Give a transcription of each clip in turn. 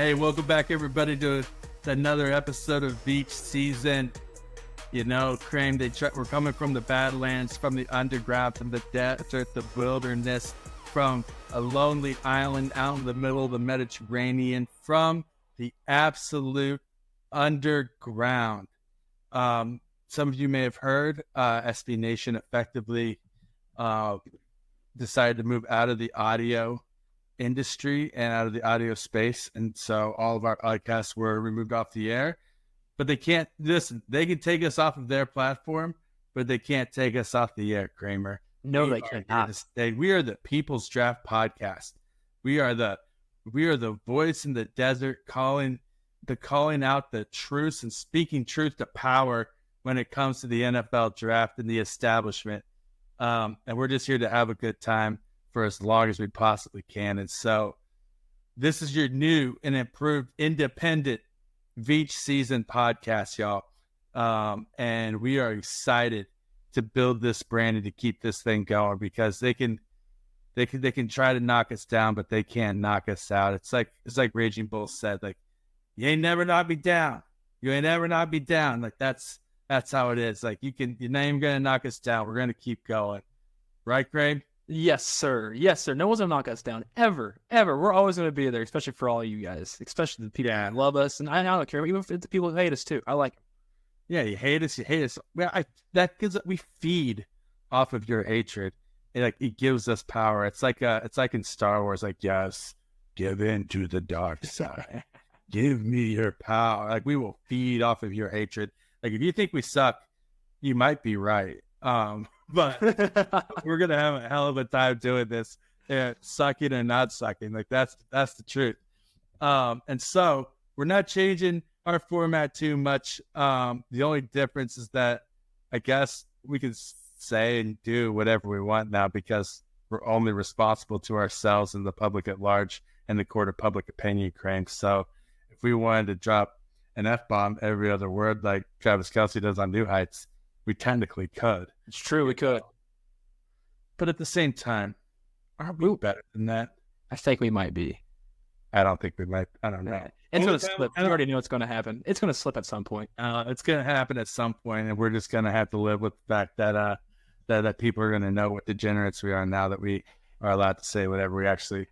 Hey, welcome back, everybody, to another episode of Beach Season. You know, Kramer, we're coming from the Badlands, from the underground, from the desert, the wilderness, from a lonely island out in the middle of the Mediterranean, from the absolute underground. Some of you may have heard SB Nation effectively decided to move out of the audio industry and out of the audio space, and so all of our podcasts were removed off the air. But they can't listen. They can take us off of their platform, but they can't take us off the air, Kramer. No, they cannot. We are the People's Draft Podcast. We are the voice in the desert, calling out the truths and speaking truth to power when it comes to the NFL draft and the establishment. And we're just here to have a good time for as long as we possibly can. And so this is your new and improved independent Beach Season podcast, y'all. And we are excited to build this brand and to keep this thing going, because they can try to knock us down, but they can't knock us out. It's like Raging Bull said, like, you ain't never knock me down. You ain't never knock me down. Like that's how it is. Like you're not even gonna knock us down. We're gonna keep going. Right, Craig? Yes, sir. Yes, sir. No one's going to knock us down. Ever. We're always going to be there, especially for all you guys, especially the people who love us. And I don't care, even if the people who hate us, too. I like them. Yeah, you hate us. Well, because we feed off of your hatred. It gives us power. It's like in Star Wars, like, yes, give in to the dark side. Give me your power. Like, we will feed off of your hatred. Like, if you think we suck, you might be right. But we're gonna have a hell of a time doing this, sucking and not sucking. Like that's the truth. And so we're not changing our format too much. The only difference is that I guess we can say and do whatever we want now, because we're only responsible to ourselves and the public at large and the court of public opinion, Crank. So if we wanted to drop an F-bomb every other word like Travis Kelce does on New Heights, we technically could. It's true, we could. But at the same time, aren't we better than that? I think we might be. I don't think we might. I don't know. It's going to slip. You already know it's going to happen. It's going to slip at some point. It's going to happen at some point, and we're just going to have to live with the fact that that people are going to know what degenerates we are now that we are allowed to say whatever we actually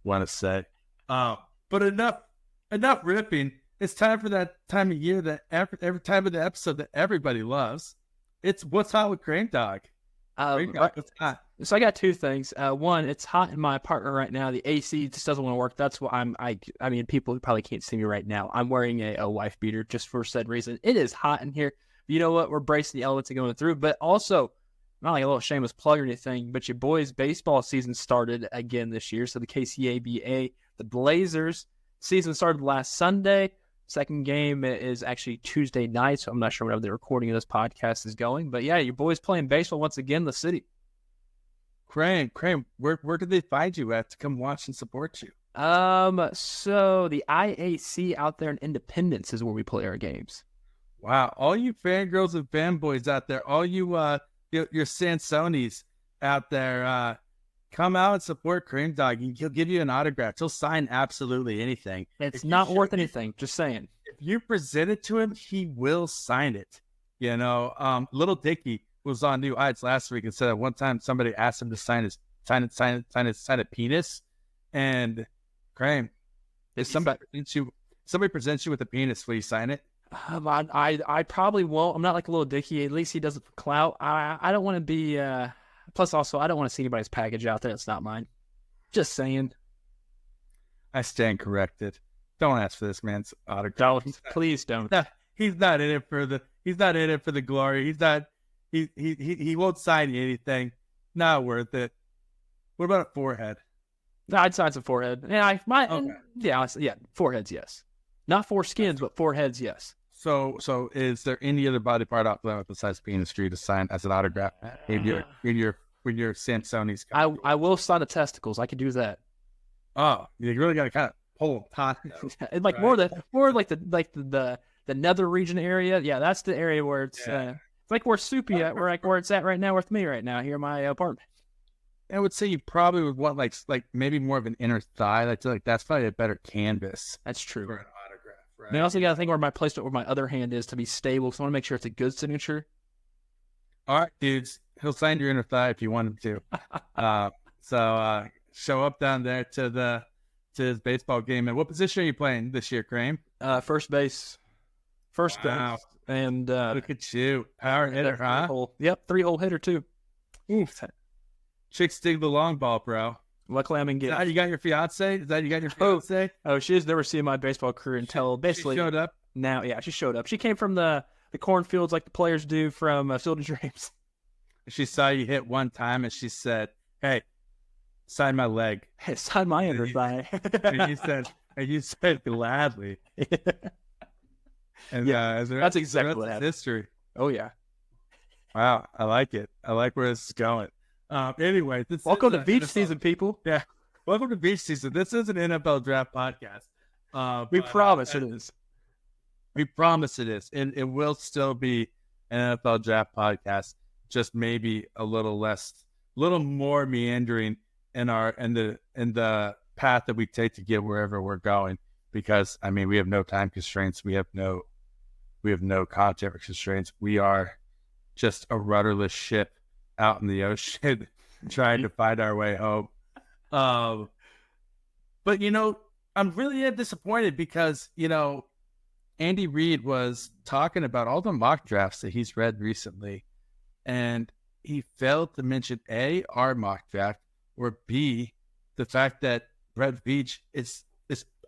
want to say. But enough ripping. It's time for that time of year that every time of the episode that everybody loves. It's What's Hot with Kramer Dog. What's hot? So I got two things. One, it's hot in my apartment right now. The AC just doesn't want to work. That's why I mean, people probably can't see me right now. I'm wearing a wife beater just for said reason. It is hot in here. You know what? We're bracing the elements and going through. But also, not like a little shameless plug or anything, but your boys' baseball season started again this year. So the KCABA, the Blazers season started last Sunday. Second game is actually Tuesday night, so I'm not sure whenever the recording of this podcast is going. But yeah, your boys playing baseball once again in the city. Kramer, where did they find you at to come watch and support you? So the IAC out there in Independence is where we play our games. Wow, all you fangirls and fanboys out there, all you your Sansonis out there, come out and support Kramer Dog. He'll give you an autograph. He'll sign absolutely anything. It's not worth anything. Just saying. If you present it to him, he will sign it. You know, Little Dicky was on New Heights last week and said that one time somebody asked him to sign a penis. And Kramer, if somebody presents you with a penis, will you sign it? I probably won't. I'm not like a Little Dicky. At least he does it for clout. I don't want to be. Plus, also, I don't want to see anybody's package out there. It's not mine. Just saying. I stand corrected. Don't ask for this man's autograph. Please don't. No, he's not in it for the glory. He won't sign you anything. Not worth it. What about a forehead? No, I'd sign some forehead. Yeah, foreheads, yes. Not foreskins, but foreheads, yes. So is there any other body part out there besides penis for you to sign as an autograph in your Samsoni's? I will sign the testicles. I can do that. Oh, you really got to kind of pull them like right. more like the nether region area. Yeah, that's the area where it's like where Soupy at, where it's at right now with me right now here in my apartment. I would say you probably would want like maybe more of an inner thigh. I feel like that's probably a better canvas That's true. for an autograph, right? And I also got to think where my placement, where my other hand is to be stable. So I want to make sure it's a good signature. All right, dudes. He'll sign your inner thigh if you want him to. So show up down there to his baseball game. And what position are you playing this year, Kramer? First base. First Wow. base. And Look at you. Power hitter, huh? 3-hole hitter too. Oof. Chicks dig the long ball, bro. Luckily, I'm engaged. Is that how you got your fiance? Is that you got your fiance? Oh, she has never seen my baseball career until basically she showed up. Now, yeah, she showed up. She came from the cornfields like the players do from Field of Dreams. She saw you hit one time and she said, "Hey, sign my leg." Hey, sign my inner thigh. and you said gladly. And yeah, that's exactly what happened. History. Oh yeah. Wow, I like it. I like where this is going. Anyway, welcome to beach season, people. Yeah, welcome to beach season. This is an NFL draft podcast. We promise it is. We promise it is, and it will still be an NFL draft podcast. Just maybe a little more meandering in the path that we take to get wherever we're going. Because I mean, we have no time constraints. We have no content constraints. We are just a rudderless ship out in the ocean trying to find our way home. But I'm really disappointed because Andy Reid was talking about all the mock drafts that he's read recently, and he failed to mention A, our mock draft, or B, the fact that Brett Veach is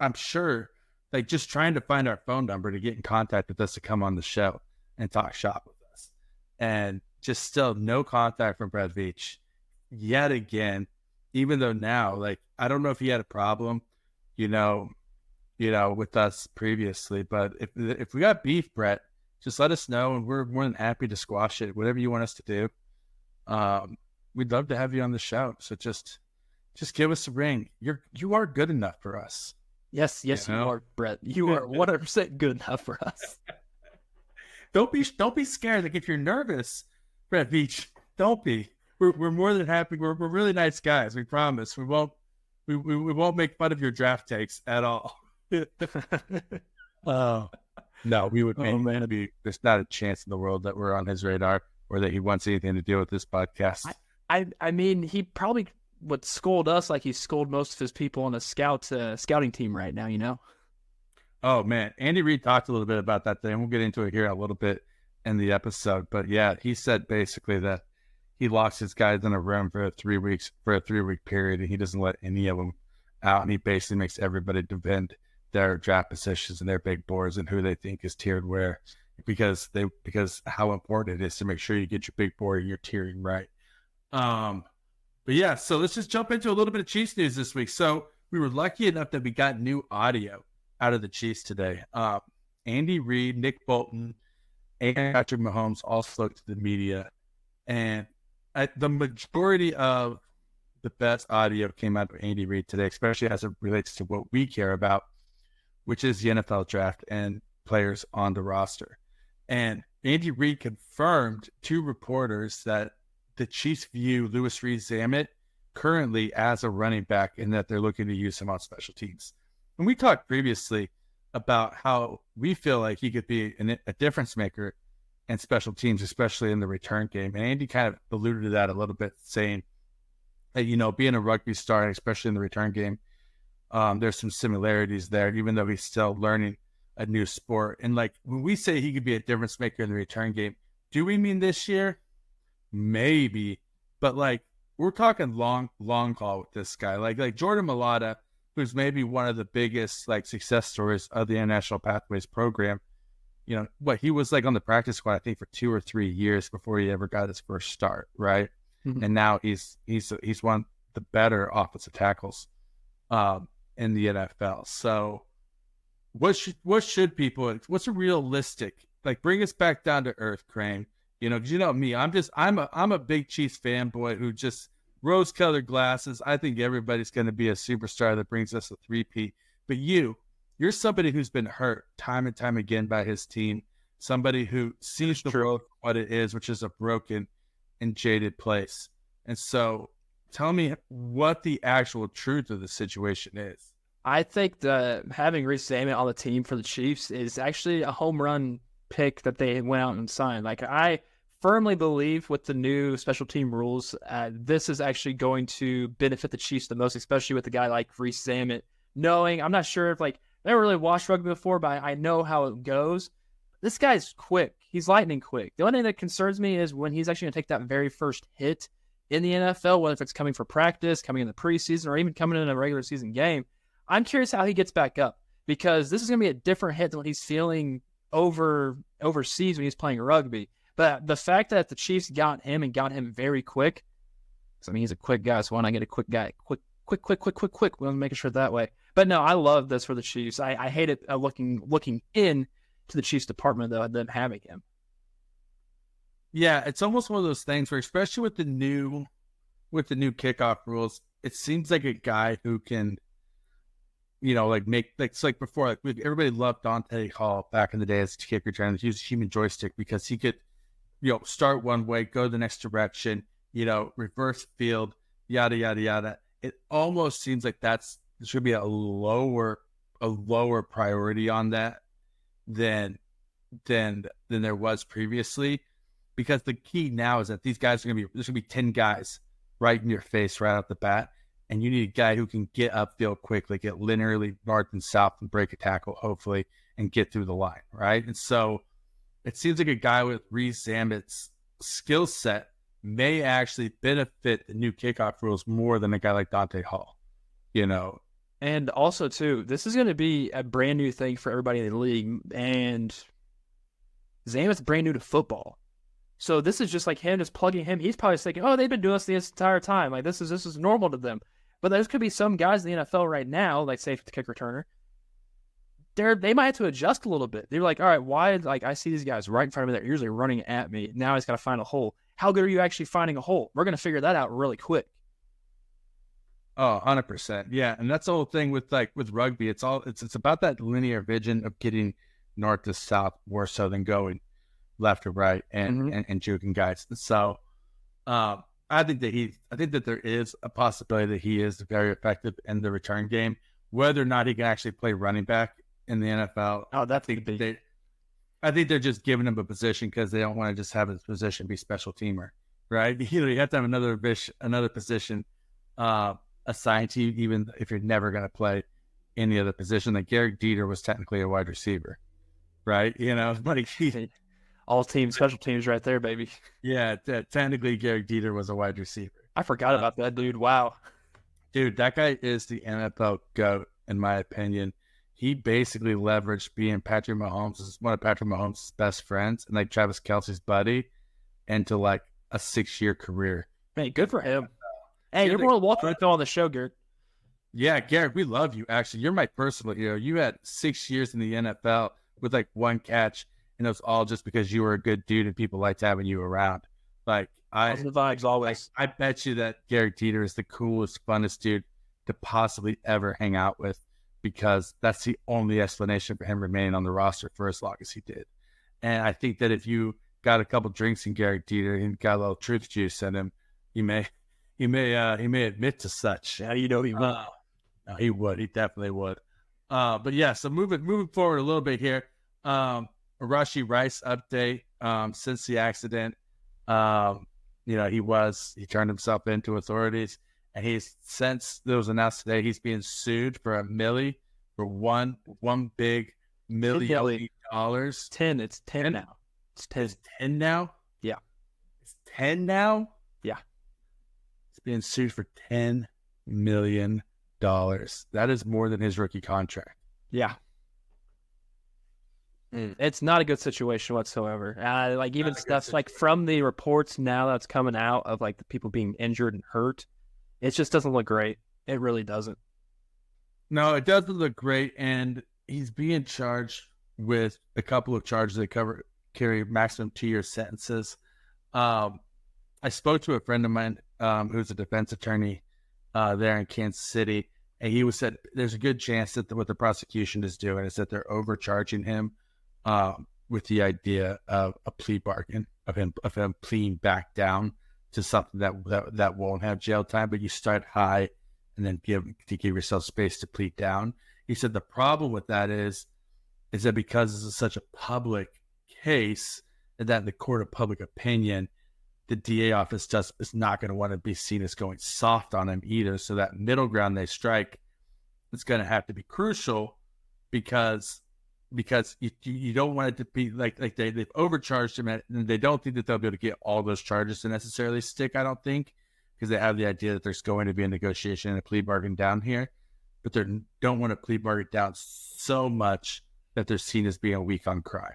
I'm sure, like just trying to find our phone number to get in contact with us to come on the show and talk shop with us. And just still no contact from Brett Veach yet again, even though now, like, I don't know if he had a problem, with us previously, but if we got beef, Brett, just let us know and we're more than happy to squash it. Whatever you want us to do. We'd love to have you on the show. So just give us a ring. You are good enough for us. Yes, you are, Brett. You are 100% good enough for us. Don't be scared. Like if you're nervous, Brett Veach, don't be. We're more than happy. We're really nice guys. We promise. We won't make fun of your draft takes at all. No, we would. There's not a chance in the world that we're on his radar or that he wants anything to do with this podcast. I mean, he probably would scold us like he scolded most of his people on the scouting team right now, Oh, man. Andy Reid talked a little bit about that thing. We'll get into it here a little bit in the episode. But, yeah, he said basically that he locks his guys in a room for a 3-week period, and he doesn't let any of them out. And he basically makes everybody defend their draft positions and their big boards and who they think is tiered where because how important it is to make sure you get your big board and your tiering right. But yeah, so let's just jump into a little bit of Chiefs news this week. So we were lucky enough that we got new audio out of the Chiefs today. Andy Reid, Nick Bolton, and Patrick Mahomes all spoke to the media. And the majority of the best audio came out of Andy Reid today, especially as it relates to what we care about, which is the NFL draft and players on the roster. And Andy Reid confirmed to reporters that the Chiefs view Louis Reed-Zammit currently as a running back and that they're looking to use him on special teams. And we talked previously about how we feel like he could be a difference maker in special teams, especially in the return game. And Andy kind of alluded to that a little bit, saying that, being a rugby star, especially in the return game, there's some similarities there, even though he's still learning a new sport. And like when we say he could be a difference maker in the return game, do we mean this year? Maybe, but like we're talking long haul with this guy. Like Jordan Mailata, who's maybe one of the biggest like success stories of the International Pathways program. He was like on the practice squad, I think, for 2 or 3 years before he ever got his first start, right? Mm-hmm. And now he's one of the better offensive tackles in the NFL. So what should people? What's a realistic? Like bring us back down to earth, Crane. Because me, I'm a big Chiefs fanboy who just rose-colored glasses. I think everybody's going to be a superstar that brings us a 3P. But you're somebody who's been hurt time and time again by his team. Somebody who sees the world for what it is, which is a broken and jaded place. And so, tell me what the actual truth of the situation is. I think having Reece Amick on the team for the Chiefs is actually a home run pick that they went out and signed. Like, I firmly believe with the new special team rules, this is actually going to benefit the Chiefs the most, especially with a guy like Reece Amick. Knowing, I'm not sure if, like, I never really watched rugby before, but I know how it goes. This guy's quick. He's lightning quick. The only thing that concerns me is when he's actually going to take that very first hit in the NFL, whether if it's coming for practice, coming in the preseason, or even coming in a regular season game. I'm curious how he gets back up, because this is going to be a different hit than what he's feeling overseas when he's playing rugby. But the fact that the Chiefs got him and got him very quick, because I mean, he's a quick guy, so why not get a quick guy? Quick. We'll make it sure that way. But no, I love this for the Chiefs. I hate it looking in to the Chiefs department, though, them having him. Yeah, it's almost one of those things where, especially with the new kickoff rules, it seems like a guy who can, like make, like, it's like before, like everybody loved Dante Hall back in the day as a kick returner. He used a human joystick because he could, start one way, go the next direction, reverse field, yada yada yada. It almost seems like there should be a lower priority on that than there was previously, because the key now is that these guys there's gonna be 10 guys right in your face right off the bat. And you need a guy who can get upfield quickly, get linearly north and south and break a tackle, hopefully, and get through the line, right? And so it seems like a guy with Reece Amick's skill set may actually benefit the new kickoff rules more than a guy like Dante Hall, And also, too, this is going to be a brand new thing for everybody in the league. And Amick's brand new to football. So this is just like him just plugging him. He's probably thinking, oh, they've been doing this the entire time. Like, this is normal to them. But there could be some guys in the NFL right now, like, say, the kick returner, they might have to adjust a little bit. They're like, all right, why? Like, I see these guys right in front of me. They're usually running at me. Now he's got to find a hole. How good are you actually finding a hole? We're going to figure that out really quick. Oh, 100%. Yeah. And that's the whole thing with rugby. It's about that linear vision of getting north to south more so than going left to right and juking guys. So, I think that there is a possibility that he is very effective in the return game. Whether or not he can actually play running back in the NFL, I think they're just giving him a position because they don't want to just have his position be special teamer, right? You have to have another position assigned to you, even if you're never going to play any other position. Like Garrett Dieter was technically a wide receiver, right? Like all teams, special teams right there, baby. Yeah, technically Garrett Dieter was a wide receiver. I forgot about that, dude. Wow. Dude, that guy is the NFL GOAT, in my opinion. He basically leveraged being one of Patrick Mahomes' best friends and like Travis Kelce's buddy into like a 6-year career. Man, good for him. Hey, you're more welcome to come on the show, Garrett. Yeah, Garrett, we love you. Actually, you're my personal hero. You had 6 years in the NFL with like one catch. And it was all just because you were a good dude and people liked having you around. Like, positive vibes always. I bet you that Garrett Dieter is the coolest, funnest dude to possibly ever hang out with, because that's the only explanation for him remaining on the roster for as long as he did. And I think that if you got a couple drinks in Garrett Dieter and got a little truth juice in him, he may admit to such. Yeah, he would. No, he would. He definitely would. But yeah, so moving forward a little bit here. Rashee Rice update since the accident. He turned himself into authorities, and since it was announced today, he's being sued for one big $1 million. It's 10 now. It's 10 now? Yeah. It's 10 now? Yeah. It's being sued for $10 million. That is more than his rookie contract. Yeah. It's not a good situation whatsoever. Like, even stuff like from the reports now that's coming out of like the people being injured and hurt, it just doesn't look great. It really doesn't. No, it doesn't look great. And he's being charged with a couple of charges that carry maximum 2-year sentences. I spoke to a friend of mine who's a defense attorney there in Kansas City, and he said there's a good chance that what the prosecution is doing is that they're overcharging him with the idea of a plea bargain, of him pleading back down to something that won't have jail time, but you start high and then give yourself space to plead down. He said the problem with that is that because this is such a public case, and that in the court of public opinion, the DA office is not going to want to be seen as going soft on him either. So that middle ground they strike is going to have to be crucial because you don't want it to be like they've overcharged him, and they don't think that they'll be able to get all those charges to necessarily stick, I don't think, because they have the idea that there's going to be a negotiation and a plea bargain down here, but they don't want to plea bargain down so much that they're seen as being weak on crime.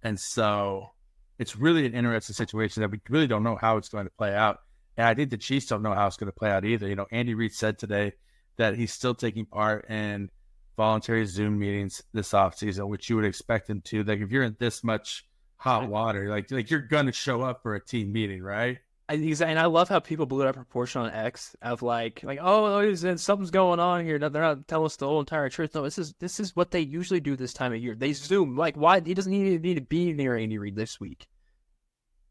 And so it's really an interesting situation that we really don't know how it's going to play out. And I think the Chiefs don't know how it's going to play out either. You know, Andy Reid said today that he's still taking part in voluntary Zoom meetings this offseason, which you would expect him to. Like, if you're in this much hot water, like you're going to show up for a team meeting, right? And I love how people blew it up proportion on X of like something's going on here. They're not telling us the whole entire truth. No, this is what they usually do this time of year. They Zoom. Like, why? He doesn't need to be near Andy Reid this week.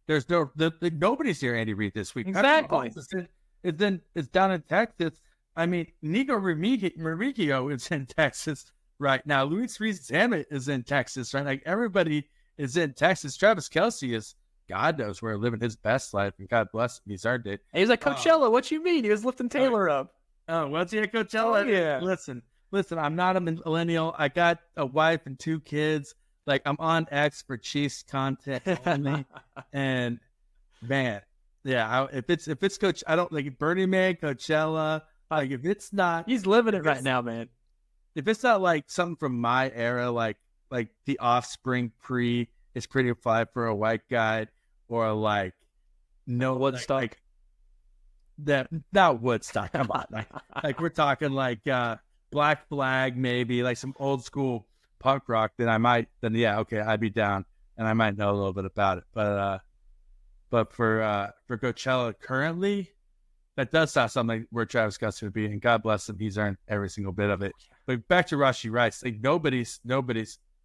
There's nobody's near Andy Reid this week. Exactly. It's down in Texas. I mean, Nico Remigio is in Texas right now. Luis Reed-Zammit is in Texas, right? Like, everybody is in Texas. Travis Kelce is, God knows where, living his best life, and God bless him, he's earned it. And he's like, Coachella, what you mean? He was lifting Taylor up. Oh, was he at Coachella? Oh, yeah. Listen, I'm not a millennial. I got a wife and 2 kids. Like, I'm on X for Chiefs content only. And man, yeah, if it's Coach, I don't like Burning Man, Coachella. Like, if it's not, he's living it right now, man. If it's not like something from my era, like The Offspring pre It's Pretty Fly for a White Guy, or like Woodstock. Like, that not Woodstock. Come on, like we're talking like Black Flag, maybe like some old school punk rock. Then yeah, okay, I'd be down, and I might know a little bit about it. But for Coachella currently, that does sound something where Travis Kelce would be, and God bless him, he's earned every single bit of it. But back to Rashee Rice, like nobody's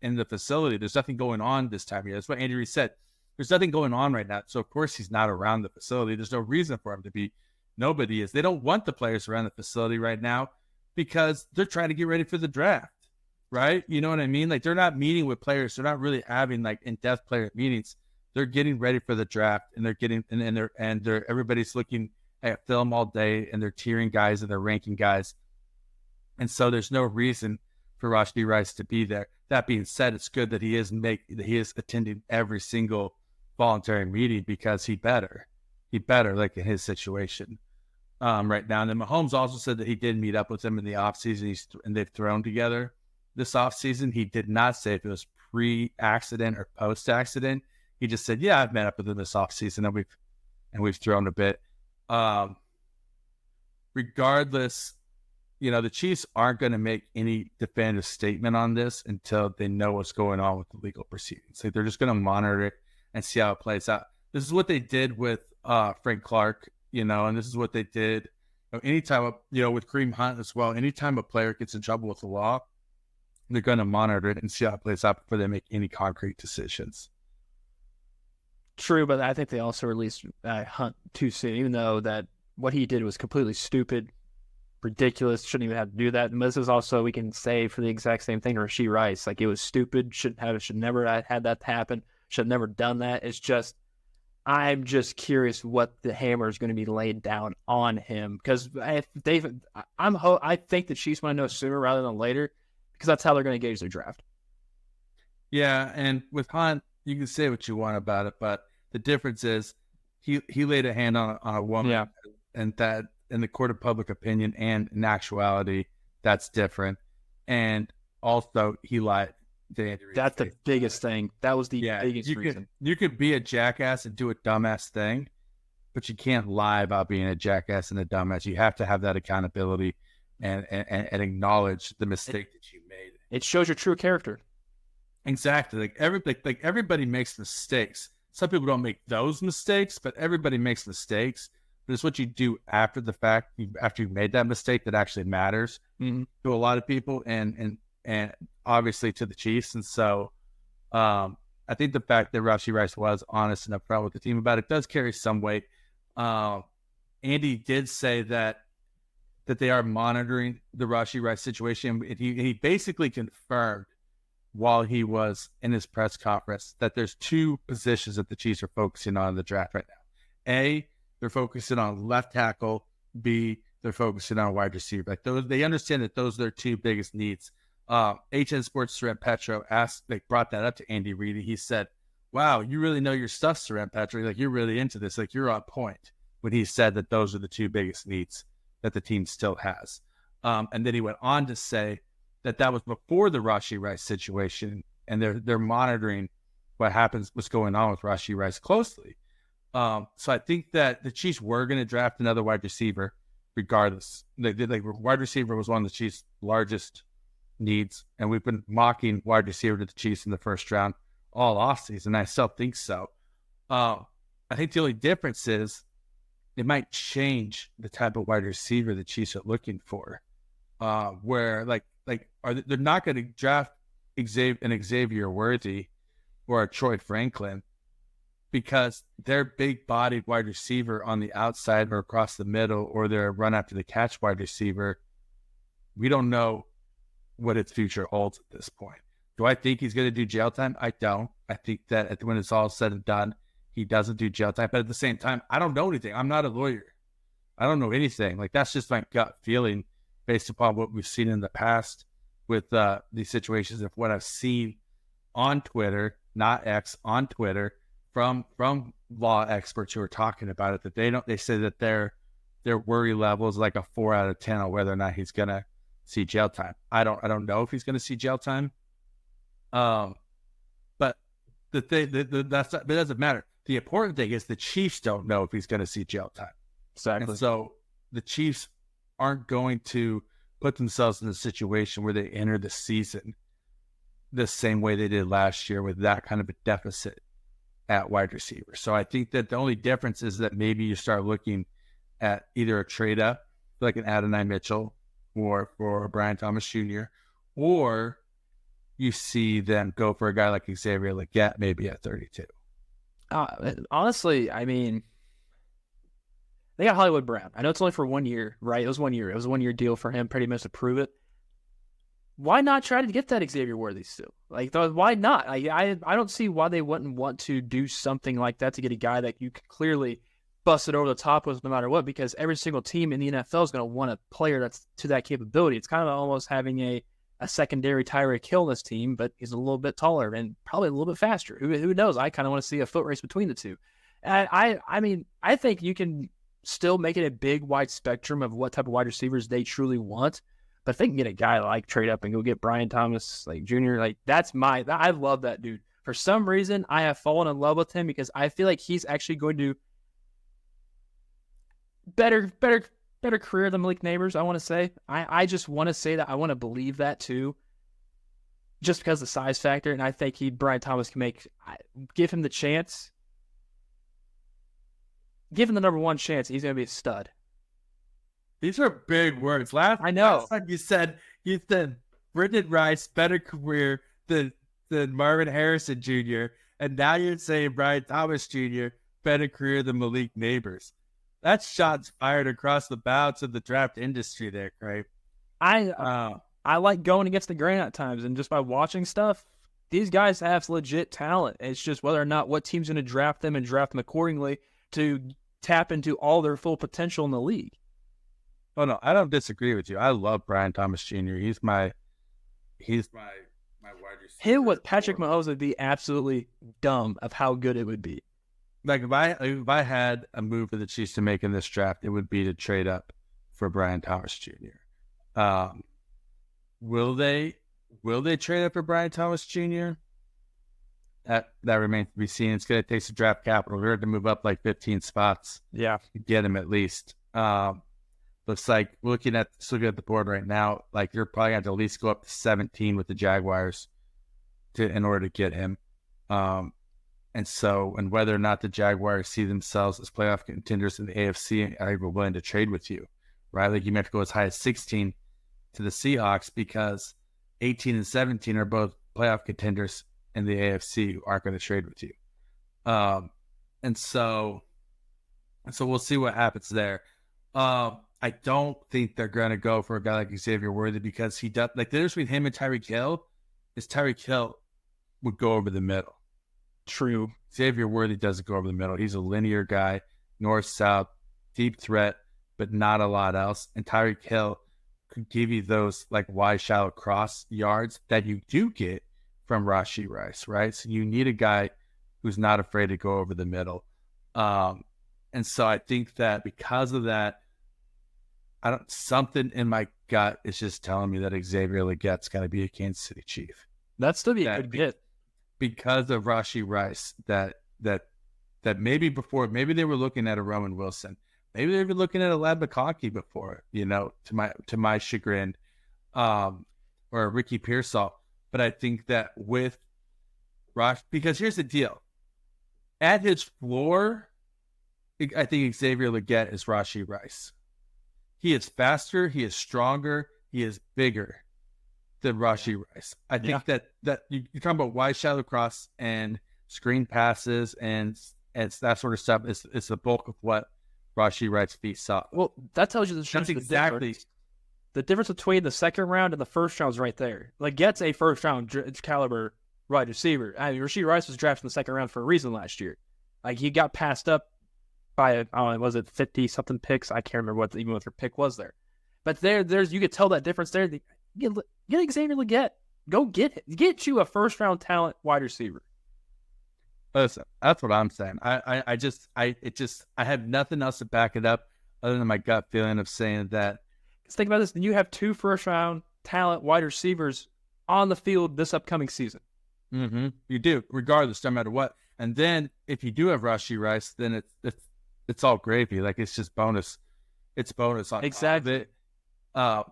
in the facility. There's nothing going on this time of year. That's what Andy Reid said. There's nothing going on right now, so of course he's not around the facility. There's no reason for him to be. Nobody is. They don't want the players around the facility right now because they're trying to get ready for the draft, right? You know what I mean? Like, they're not meeting with players. They're not really having like in-depth player meetings. They're getting ready for the draft, and they're getting and everybody's looking at film all day, and they're tiering guys and they're ranking guys. And so there's no reason for Rashee Rice to be there. That being said, it's good that he is attending every single voluntary meeting, because he better like in his situation right now. And then Mahomes also said that he did meet up with him in the offseason, and they've thrown together this offseason. He did not say if it was pre-accident or post-accident. He just said, yeah, I've met up with him this offseason, and we've thrown a bit. Regardless, you know, the Chiefs aren't going to make any definitive statement on this until they know what's going on with the legal proceedings. Like, they're just going to monitor it and see how it plays out. This is what they did with Frank Clark, you know, and this is what they did anytime, you know, with Kareem Hunt as well. Anytime a player gets in trouble with the law, they're going to monitor it and see how it plays out before they make any concrete decisions. True, but I think they also released Hunt too soon, even though that what he did was completely stupid, ridiculous, shouldn't even have to do that. And this is also, we can say for the exact same thing, Rashee Rice, like, it was stupid, should never have had that happen, should have never done that. It's just, I'm just curious what the hammer is going to be laid down on him, because I think the Chiefs want to know sooner rather than later, because that's how they're going to gauge their draft. Yeah, and with Hunt, you can say what you want about it, but the difference is he laid a hand on a woman, yeah, and that in the court of public opinion and in actuality, that's different. And also, he lied to Andy Reid. That's the biggest thing. That was the biggest reason. You could be a jackass and do a dumbass thing, but you can't lie about being a jackass and a dumbass. You have to have that accountability and acknowledge the mistake that you made. It shows your true character. Exactly. Like everybody makes mistakes. Some people don't make those mistakes, but everybody makes mistakes. But it's what you do after the fact, after you've made that mistake, that actually matters to a lot of people, and obviously to the Chiefs. And so I think the fact that Rashee Rice was honest and upfront with the team about it does carry some weight. Andy did say that they are monitoring the Rashee Rice situation. He basically confirmed while he was in his press conference that there's two positions that the Chiefs are focusing on in the draft right now. A, they're focusing on left tackle. B, they're focusing on wide receiver. Like those, they understand that those are their two biggest needs. HN Sports Saran Petro brought that up to Andy Reid. He said, "Wow, you really know your stuff, Saran Petro. Like you're really into this. Like you're on point." When he said that those are the two biggest needs that the team still has, and then he went on to say that was before the Rashee Rice situation, and they're monitoring what's going on with Rashee Rice closely. So I think that the Chiefs were going to draft another wide receiver, regardless. Wide receiver was one of the Chiefs' largest needs, and we've been mocking wide receiver to the Chiefs in the first round all offseason, and I still think so. I think the only difference is it might change the type of wide receiver the Chiefs are looking for, where they're not going to draft an Xavier Worthy or a Troy Franklin because their big-bodied wide receiver on the outside or across the middle or their run-after-the-catch wide receiver, we don't know what its future holds at this point. Do I think he's going to do jail time? I don't. I think that when it's all said and done, he doesn't do jail time. But at the same time, I don't know anything. I'm not a lawyer. I don't know anything. Like, that's just my gut feeling based upon what we've seen in the past with these situations of what I've seen on Twitter, not X, on Twitter, from law experts who are talking about it, that they say that their worry level is like a 4 out of 10 on whether or not he's going to see jail time. I don't know if he's going to see jail time. But it doesn't matter. The important thing is the Chiefs don't know if he's going to see jail time. Exactly. And so the Chiefs aren't going to put themselves in a situation where they enter the season the same way they did last year with that kind of a deficit at wide receiver. So I think that the only difference is that maybe you start looking at either a trade up like an Adonai Mitchell or for Brian Thomas Jr., or you see them go for a guy like Xavier Legette maybe at 32. Honestly, I mean, they got Hollywood Brown. I know it's only for 1 year, right? It was 1 year. It was a 1 year deal for him pretty much to prove it. Why not try to get that Xavier Worthy still? Like, why not? I don't see why they wouldn't want to do something like that to get a guy that you could clearly bust it over the top with no matter what, because every single team in the NFL is going to want a player that's to that capability. It's kind of almost having a secondary Tyreek Hill in this team, but he's a little bit taller and probably a little bit faster. Who knows? I kind of want to see a foot race between the two. And I mean, I think you can still make it a big, wide spectrum of what type of wide receivers they truly want. But if they can get a guy like trade up and go get Brian Thomas Jr., I love that dude. For some reason, I have fallen in love with him because I feel like he's actually going to better career than Malik Neighbors, I want to say. I just want to say that. I want to believe that too, just because of the size factor. And I think Brian Thomas can give him the chance. Give him the number one chance. He's going to be a stud. These are big words. Last time you said Brendan Rice, better career than Marvin Harrison Jr., and now you're saying Brian Thomas Jr., better career than Malik Neighbors. That's shots fired across the bows of the draft industry there, Craig. I like going against the grain at times, and just by watching stuff, these guys have legit talent. It's just whether or not what team's going to draft them and draft them accordingly to tap into all their full potential in the league. Oh no, I don't disagree with you. I love Brian Thomas Jr. He's my wide receiver. Him with Patrick Mahomes would be absolutely dumb of how good it would be. Like if I had a move for the Chiefs to make in this draft, it would be to trade up for Brian Thomas Jr. Will they trade up for Brian Thomas Jr.? That remains to be seen. It's going to take some draft capital. We're going to move up like 15 spots. Yeah, to get him at least. Looks like looking at the board right now, like you're probably going to at least go up to 17 with the Jaguars in order to get him. And whether or not the Jaguars see themselves as playoff contenders in the AFC are even willing to trade with you, right? Like you may have to go as high as 16 to the Seahawks because 18 and 17 are both playoff contenders in the AFC who aren't going to trade with you. And so So we'll see what happens there. I don't think they're going to go for a guy like Xavier Worthy because he does, like, the difference between him and Tyreek Hill is Tyreek Hill would go over the middle. True. Xavier Worthy doesn't go over the middle. He's a linear guy, north, south, deep threat, but not a lot else. And Tyreek Hill could give you those like wide, shallow cross yards that you do get from Rashee Rice, right? So you need a guy who's not afraid to go over the middle. And so I think that because of that, something in my gut is just telling me that Xavier Legette's going to be a Kansas City Chief. That'd still be a good get. Because of Rashee Rice, that maybe they were looking at a Roman Wilson. Maybe they were looking at a Lad McConkey before, to my chagrin, or a Ricky Pearsall. But I think that with Rosh, because here's the deal. At his floor, I think Xavier Legette is Rashee Rice. He is faster, he is stronger, he is bigger than Rashee Rice. I think that you're talking about wide, shallow cross and screen passes and that sort of stuff. It's the bulk of what Rashee Rice feats up. Well, that tells you that's exactly the difference between the second round and the first round is right there. Legette's a first round caliber wide receiver. I mean, Rashee Rice was drafted in the second round for a reason last year. Like, he got passed up by, was it 50 something picks? I can't remember what their pick was there. But there's you could tell that difference there. Get Xavier Legette. Go get you a first round talent wide receiver. Listen, that's what I'm saying. I have nothing else to back it up other than my gut feeling of saying that. Let's think about this. You have 2 first round talent wide receivers on the field this upcoming season. Mm-hmm. You do, regardless, no matter what. And then if you do have Rashee Rice, then it's all gravy. Like, it's just bonus. It's bonus on exactly. And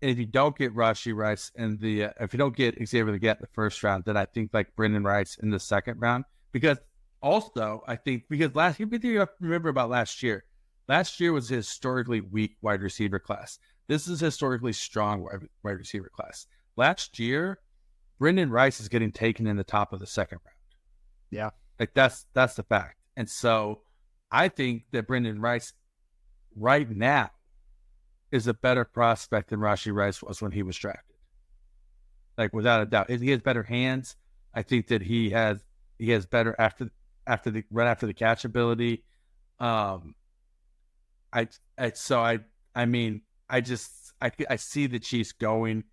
if you don't get Rashee Rice if you don't get Xavier Legette in the first round, then I think like Brendan Rice in the second round. Because also, I think last year, you have to remember about last year. Last year was a historically weak wide receiver class. This is a historically strong wide receiver class. Last year, Brendan Rice is getting taken in the top of the second round. Yeah. Like, that's the fact. And so I think that Brendan Rice right now is a better prospect than Rashee Rice was when he was drafted. Like, without a doubt. He has better hands. I think that he has better after the catch ability. I see the Chiefs going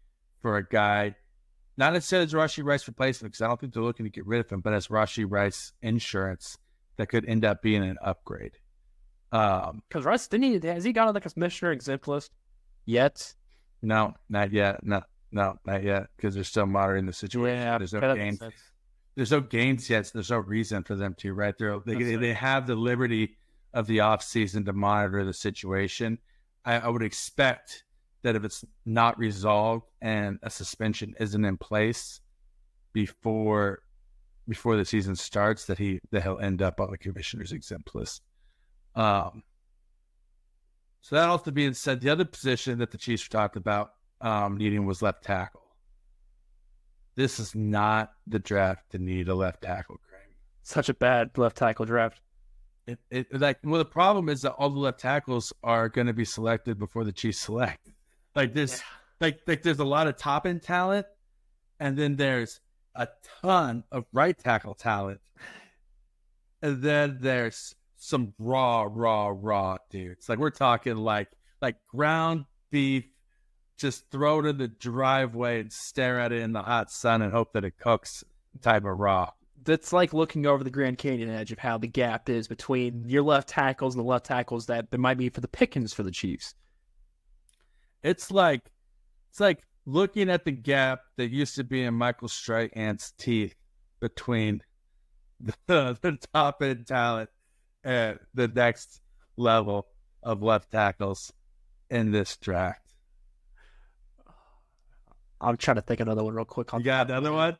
for a guy, not necessarily as Rashee Rice replacement, because I don't think they're looking to get rid of him, but as Rashee Rice insurance that could end up being an upgrade. Because Rice has he got on the commissioner exempt list yet? No, not yet. No, not yet, because they're still monitoring the situation. Yeah, there's no gains. There's no gains yet. So there's no reason for them to, right? They have the liberty of the offseason to monitor the situation. I would expect that if it's not resolved and a suspension isn't in place before the season starts, that he'll end up on the commissioner's exempt list. So that also being said, the other position that the Chiefs talked about needing was left tackle. This is not the draft to need a left tackle, Kramer. Such a bad left tackle draft. The problem is that all the left tackles are going to be selected before the Chiefs select. There's a lot of top end talent, and then there's a ton of right tackle talent, and then there's some raw dudes. Like, we're talking like ground beef, just throw it in the driveway and stare at it in the hot sun and hope that it cooks type of raw. That's like looking over the Grand Canyon edge of how the gap is between your left tackles and the left tackles that there might be for the pickings for the Chiefs. It's like looking at the gap that used to be in Michael Strahan's teeth between the top end talent and the next level of left tackles in this draft. I'm trying to think another one real quick. You got another one?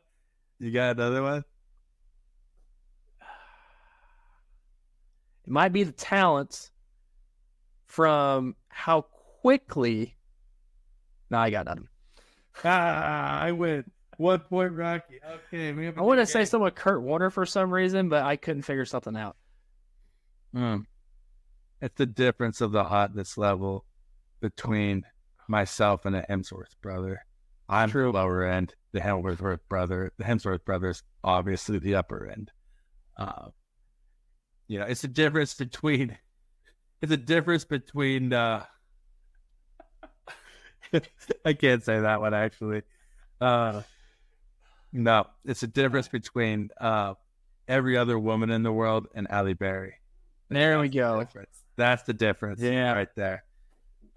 It might be the talent from how quickly. No, I got nothing. I win. 1 point, Rocky. Okay. I want to say someone Kurt Warner for some reason, but I couldn't figure something out. It's the difference of the hotness level between myself and a Hemsworth brother. I'm True. the lower end. The Hemsworth brother is obviously the upper end. It's a difference between. It's a difference between. I can't say that one actually. No, it's a difference between every other woman in the world and Halle Berry. There we go. That's the difference. Yeah. Right there.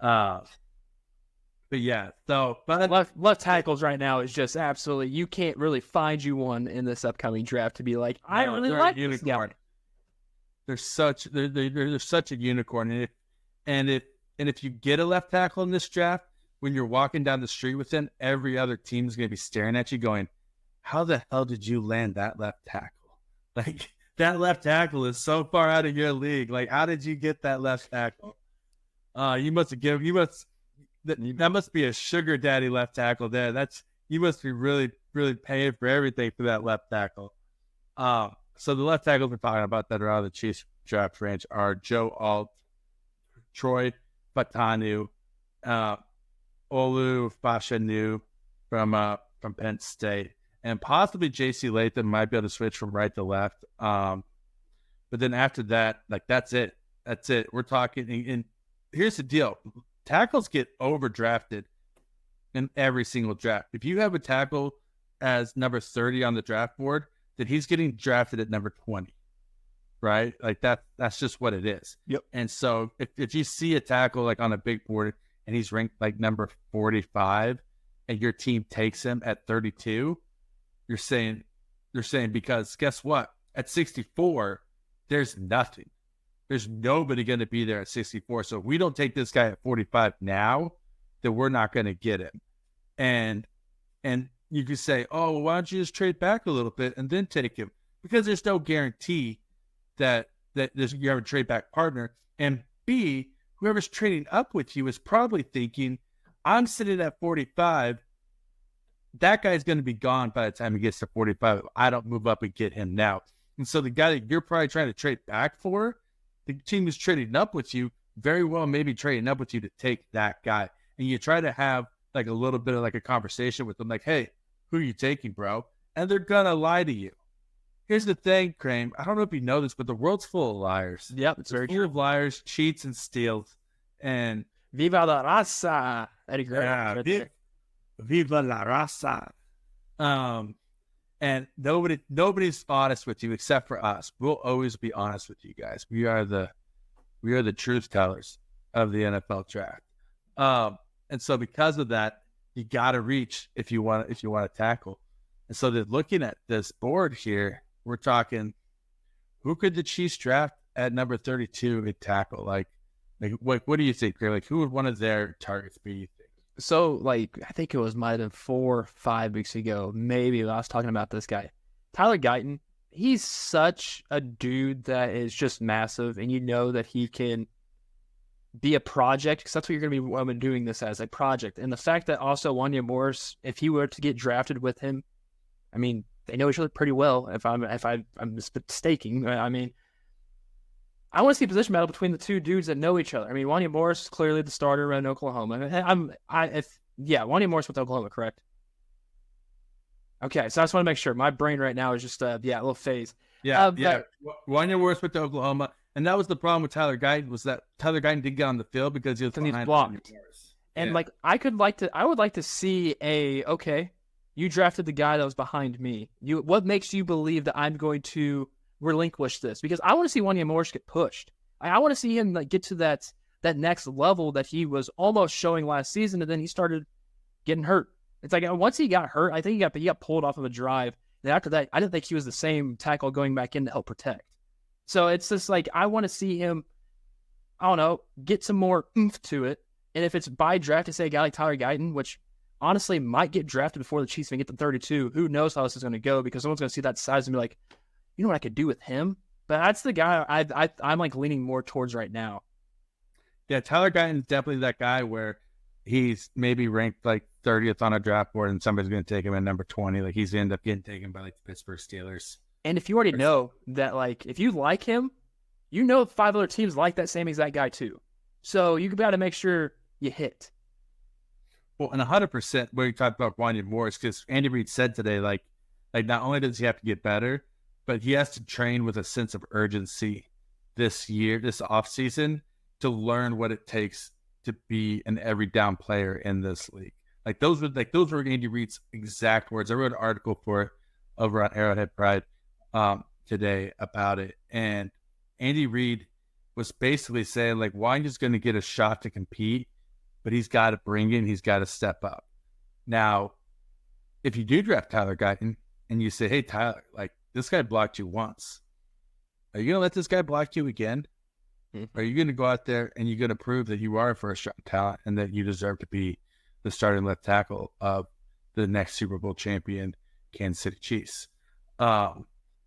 But yeah, so but left tackles right now is just absolutely, you can't really find you one in this upcoming draft to be like, I really like this guy. They're such a unicorn, and if you get a left tackle in this draft, when you're walking down the street with him, every other team is going to be staring at you, going, "How the hell did you land that left tackle? Like that left tackle is so far out of your league. Like how did you get that left tackle? That must be a sugar daddy left tackle there. You must be really, really paying for everything for that left tackle." So the left tackles we're talking about that are out of the Chiefs draft range are Joe Alt, Troy Fatanu, Olu Fashanu from Penn State, and possibly J.C. Latham might be able to switch from right to left. But then after that, like that's it. That's it. We're talking. And here's the deal: tackles get overdrafted in every single draft. If you have a tackle as number 30 on the draft board, that he's getting drafted at number 20, right? Like that's just what it is. Yep. And so if you see a tackle like on a big board and he's ranked like number 45 and your team takes him at 32, you're saying because guess what? At 64, there's nothing. There's nobody going to be there at 64. So if we don't take this guy at 45 now, then we're not going to get him. And you could say, oh, well, why don't you just trade back a little bit and then take him? Because there's no guarantee that you have a trade back partner. And B, whoever's trading up with you is probably thinking, I'm sitting at 45. That guy's going to be gone by the time he gets to 45. I don't move up and get him now. And so the guy that you're probably trying to trade back for, the team who's trading up with you, very well maybe trading up with you to take that guy. And you try to have like a little bit of like a conversation with them, like, hey, who are you taking, bro? And they're going to lie to you. Here's the thing, Kramer. I don't know if you know this, but the world's full of liars. Yep, it's very full true. of liars, cheats, and steals. And Viva la raza. Eddie Kramer. Yeah, Viva la raza. And nobody's honest with you except for us. We'll always be honest with you guys. We are the truth tellers of the NFL draft. And so because of that, you got to reach if you want to tackle. And so they're looking at this board here. We're talking, who could the Chiefs draft at number 32 at tackle? Like what do you think? Like who would one of their targets be? You think? So like I think it was might have 4 or 5 weeks ago, maybe I was talking about this guy, Tyler Guyton. He's such a dude that is just massive, and you know that he can be a project, because that's what you're going to be doing this as, a project. And the fact that also Wanya Morris, if he were to get drafted with him, I mean, they know each other pretty well. If I'm mistaking, I mean, I want to see a position battle between the two dudes that know each other. I mean, Wanya Morris is clearly the starter in Oklahoma. Wanya Morris with Oklahoma, correct? Okay, so I just want to make sure. My brain right now is just a little phase. Wanya Morris with Oklahoma. And that was the problem with Tyler Guyton, was that Tyler Guyton didn't get on the field because he was blocked. And I would like to see you drafted the guy that was behind me. What makes you believe that I'm going to relinquish this? Because I want to see Wanya Morris get pushed. I want to see him get to that next level that he was almost showing last season, and then he started getting hurt. It's like once he got hurt, I think he got pulled off of a drive. And after that, I didn't think he was the same tackle going back in to help protect. So it's just like, I want to see him, I don't know, get some more oomph to it. And if it's by draft to say a guy like Tyler Guyton, which honestly might get drafted before the Chiefs even get to 32, who knows how this is going to go, because someone's going to see that size and be like, you know what I could do with him? But that's the guy I'm like leaning more towards right now. Yeah, Tyler Guyton is definitely that guy where he's maybe ranked like 30th on a draft board and somebody's going to take him at number 20. Like he's going to end up getting taken by like the Pittsburgh Steelers. And if you already know that, like, if you like him, You know 5 other teams like that same exact guy too. So you got to make sure you hit. Well, and 100% where you talked about wanting more is because Andy Reid said today, like not only does he have to get better, but he has to train with a sense of urgency this year, this offseason, to learn what it takes to be an every down player in this league. Those were Andy Reid's exact words. I wrote an article for it over on Arrowhead Pride today about it. And Andy Reid was basically saying, like, Wine is going to get a shot to compete, but he's got to bring in, he's got to step up. Now, if you do draft Tyler Guyton and you say, hey, Tyler, like, this guy blocked you once, are you going to let this guy block you again? Mm-hmm. Are you going to go out there and you're going to prove that you are a first-round talent and that you deserve to be the starting left tackle of the next Super Bowl champion, Kansas City Chiefs?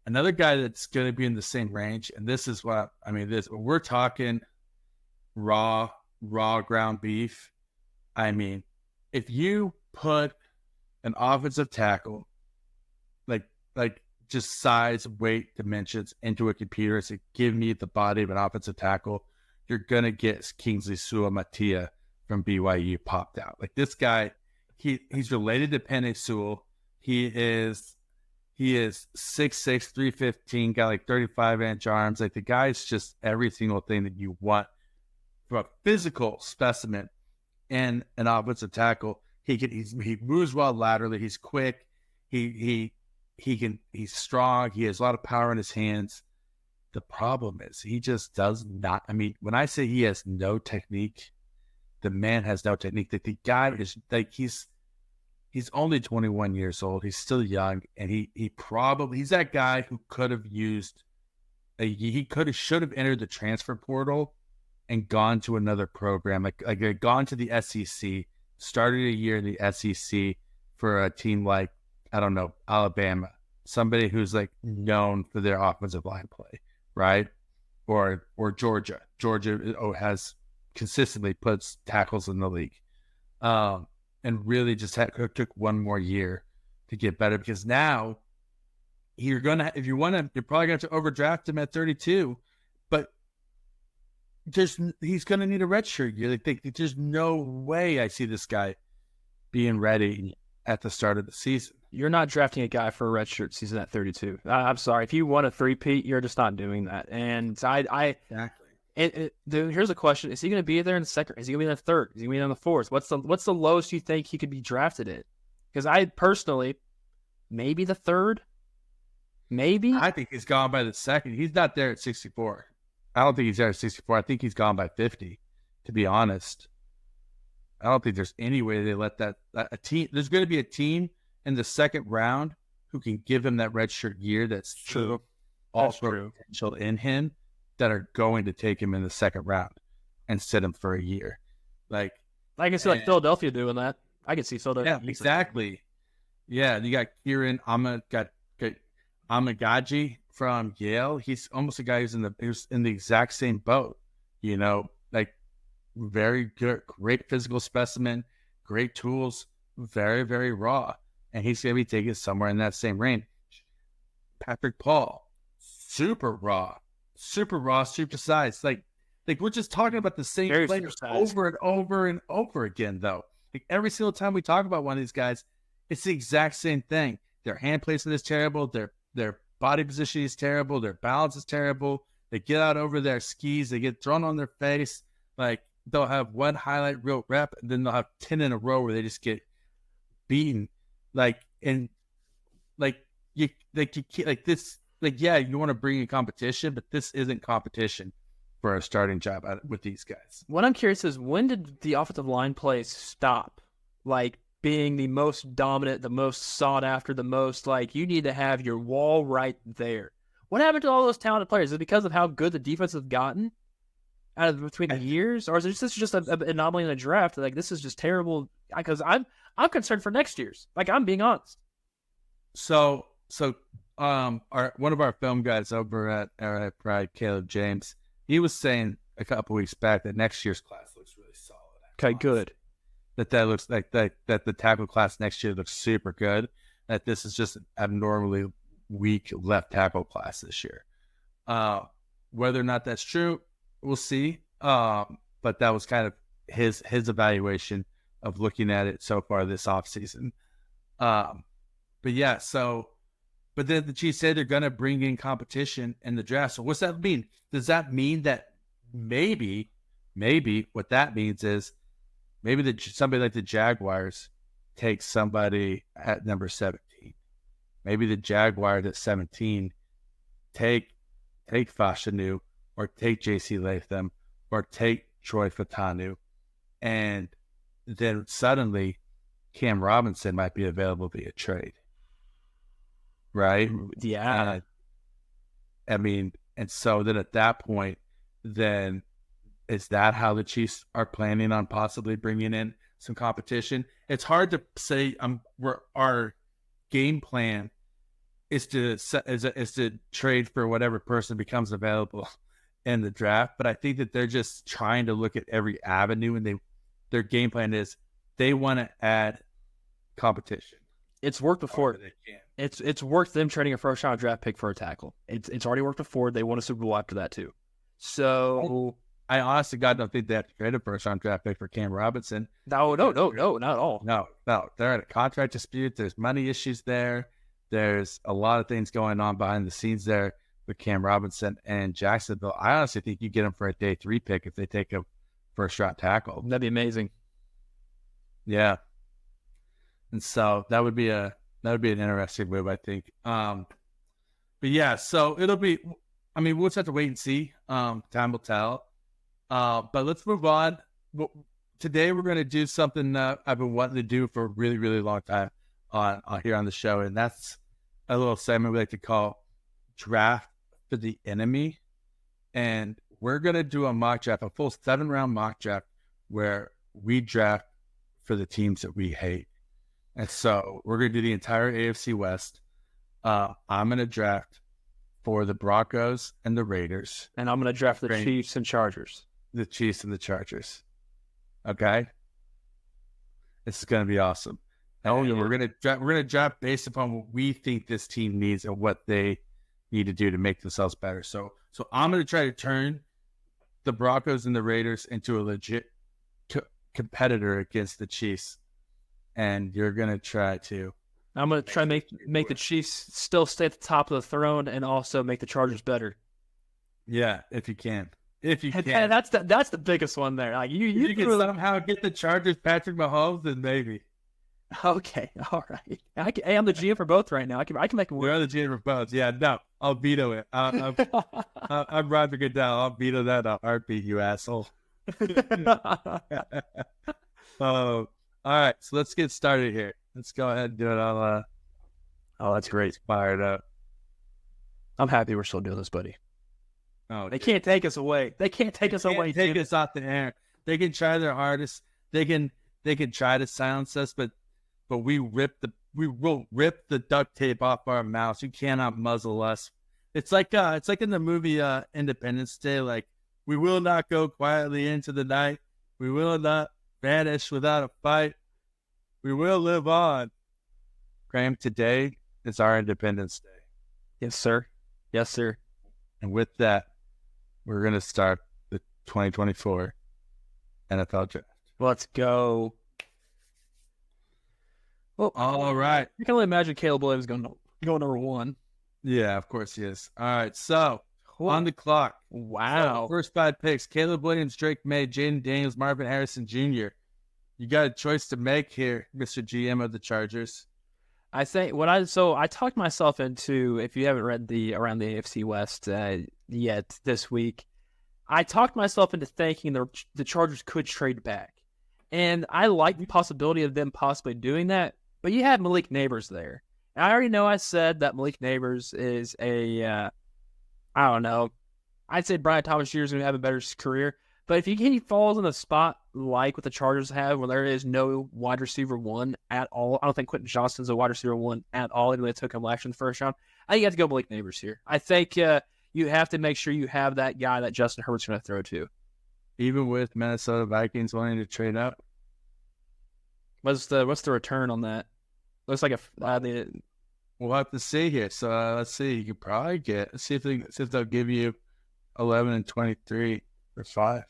Another guy that's going to be in the same range, and this is what I mean. We're talking raw ground beef. I mean, if you put an offensive tackle, like just size, weight, dimensions into a computer to give me the body of an offensive tackle, you're gonna get Kingsley Suamataia from BYU popped out. Like this guy, he's related to Penei Sewell. He is 6'6", 315, got like 35-inch arms. Like the guy's just every single thing that you want from a physical specimen and an offensive tackle. He moves well laterally. He's quick. He's strong. He has a lot of power in his hands. The problem is he just does not. I mean, when I say he has no technique, the man has no technique. That the guy is like he's only 21 years old. He's still young, and he's that guy who could have should have entered the transfer portal and gone to another program, like gone to the SEC, started a year in the SEC for a team like, I don't know, Alabama, somebody who's like known for their offensive line play, right? Or Georgia. Georgia has consistently puts tackles in the league. And really just took one more year to get better, because now you're probably gonna have to overdraft him at 32, but he's gonna need a redshirt year. There's no way I see this guy being ready at the start of the season. You're not drafting a guy for a redshirt season at 32. I'm sorry. If you want a three-peat, you're just not doing that. And Exactly. Here's a question: is he going to be there in the second? Is he going to be in the third? Is he going to be in the fourth? What's the lowest you think he could be drafted in? Because I personally, maybe the third. Maybe I think he's gone by the second. He's not there at 64. I don't think he's there at 64. I think he's gone by 50. To be honest, I don't think there's any way they let that a team. There's going to be a team in the second round who can give him that redshirt year. That's true. Also potential in him, that are going to take him in the second round and sit him for a year. Like I can see like Philadelphia doing that. I can see Philadelphia. Yeah, exactly. Yeah, you got Kieran Amagaji from Yale. He's almost a guy who's in the exact same boat. You know, like very good, great physical specimen, great tools, very, very raw. And he's going to be taken somewhere in that same range. Patrick Paul, super raw, super size. Like we're just talking about the same players over and over and over again, though. Like every single time we talk about one of these guys, it's the exact same thing. Their hand placement is terrible. Their body position is terrible. Their balance is terrible. They get out over their skis. They get thrown on their face. Like they'll have one highlight reel rep, and then they'll have 10 in a row where they just get beaten. Yeah, you want to bring in competition, but this isn't competition for a starting job with these guys. What I'm curious is, when did the offensive line play stop, like, being the most dominant, the most sought after, the most, like, you need to have your wall right there? What happened to all those talented players? Is it because of how good the defense has gotten between the years? Or is this just an anomaly in the draft? Like, this is just terrible? Because I'm concerned for next year's. Like, I'm being honest. So one of our film guys over at Arrowhead Pride, Caleb James, he was saying a couple weeks back that next year's class looks really solid. Okay, good. That looks like that the tackle class next year looks super good. That this is just an abnormally weak left tackle class this year. Whether or not that's true, we'll see. But that was kind of his evaluation of looking at it so far this offseason. But yeah, but then the Chiefs say they're going to bring in competition in the draft. So what's that mean? Does that mean that maybe what that means is maybe somebody like the Jaguars takes somebody at number 17. Maybe the Jaguars at 17 take Fashanu or take J.C. Latham or take Troy Fatanu, and then suddenly Cam Robinson might be available via trade. Right? Yeah. And so then at that point, then is that how the Chiefs are planning on possibly bringing in some competition? It's hard to say our game plan is to trade for whatever person becomes available in the draft. But I think that they're just trying to look at every avenue, and their game plan is they want to add competition. It's worked before. It's worked them trading a first-round draft pick for a tackle. It's already worked before. They won a Super Bowl after that too. So I honestly, God, don't think they have to trade a first-round draft pick for Cam Robinson. No, not at all. No. They're in a contract dispute. There's money issues there. There's a lot of things going on behind the scenes there with Cam Robinson and Jacksonville. I honestly think you get them for a day 3 pick if they take a first-round tackle. That'd be amazing. Yeah. And so that would be an interesting move, I think. But yeah, so it'll be. We'll just have to wait and see. Time will tell. But let's move on. Today we're going to do something I've been wanting to do for a really, really long time on here on the show, and that's a little segment we like to call Draft for the Enemy. And we're going to do a mock draft, a full 7-round mock draft, where we draft for the teams that we hate. And so we're going to do the entire AFC West. I'm going to draft for the Broncos and the Raiders. And I'm going to draft the Chiefs and Chargers. The Chiefs and the Chargers. Okay? This is going to be awesome. And we're going to draft based upon what we think this team needs and what they need to do to make themselves better. So I'm going to try to turn the Broncos and the Raiders into a legit competitor against the Chiefs. And you're going to try to. I'm going to try to make the Chiefs still stay at the top of the throne and also make the Chargers better. Yeah, if you can. And that's the biggest one there. Like you can somehow get the Chargers Patrick Mahomes, then maybe. Okay, all right. I'm the GM for both right now. I can make it work. You're the GM for both. Yeah, no, I'll veto it. I'm Roger Goodell. I'll veto that in a heartbeat, you asshole. All right, so let's get started here. Let's go ahead and do it. That's great. Fired up. I'm happy we're still doing this, buddy. Oh, they can't take us away. They can't take us away. Take us off the air. They can try their hardest. They can try to silence us, but we will rip the duct tape off our mouths. You cannot muzzle us. It's like in the movie Independence Day. Like, we will not go quietly into the night. We will not vanish without a fight. We will live on. Graham, today is our Independence Day. Yes, sir. Yes, sir. And with that, we're going to start the 2024 NFL Draft. Let's go. Well, all right. You can only imagine Caleb Williams going number 1. Yeah, of course he is. All right, so on the clock. Wow. So first 5 picks: Caleb Williams, Drake May, Jaden Daniels, Marvin Harrison Jr. You got a choice to make here, Mr. GM of the Chargers. I think I talked myself into, if you haven't read around the AFC West yet this week, I talked myself into thinking the Chargers could trade back. And I like the possibility of them possibly doing that, but you have Malik Neighbors there. And I already know I said that Malik Neighbors is I don't know, I'd say Brian Thomas Jr. is going to have a better career. But if he falls in a spot like what the Chargers have, where there is no wide receiver 1 at all, I don't think Quentin Johnston's a wide receiver 1 at all, even though they took him last year in the first round. I think you have to go Malik Neighbors here. I think you have to make sure you have that guy that Justin Herbert's going to throw to. Even with Minnesota Vikings wanting to trade up? What's the return on that? Looks like we'll have to see here. So let's see. You could probably see if they'll give you 11-23 for 5.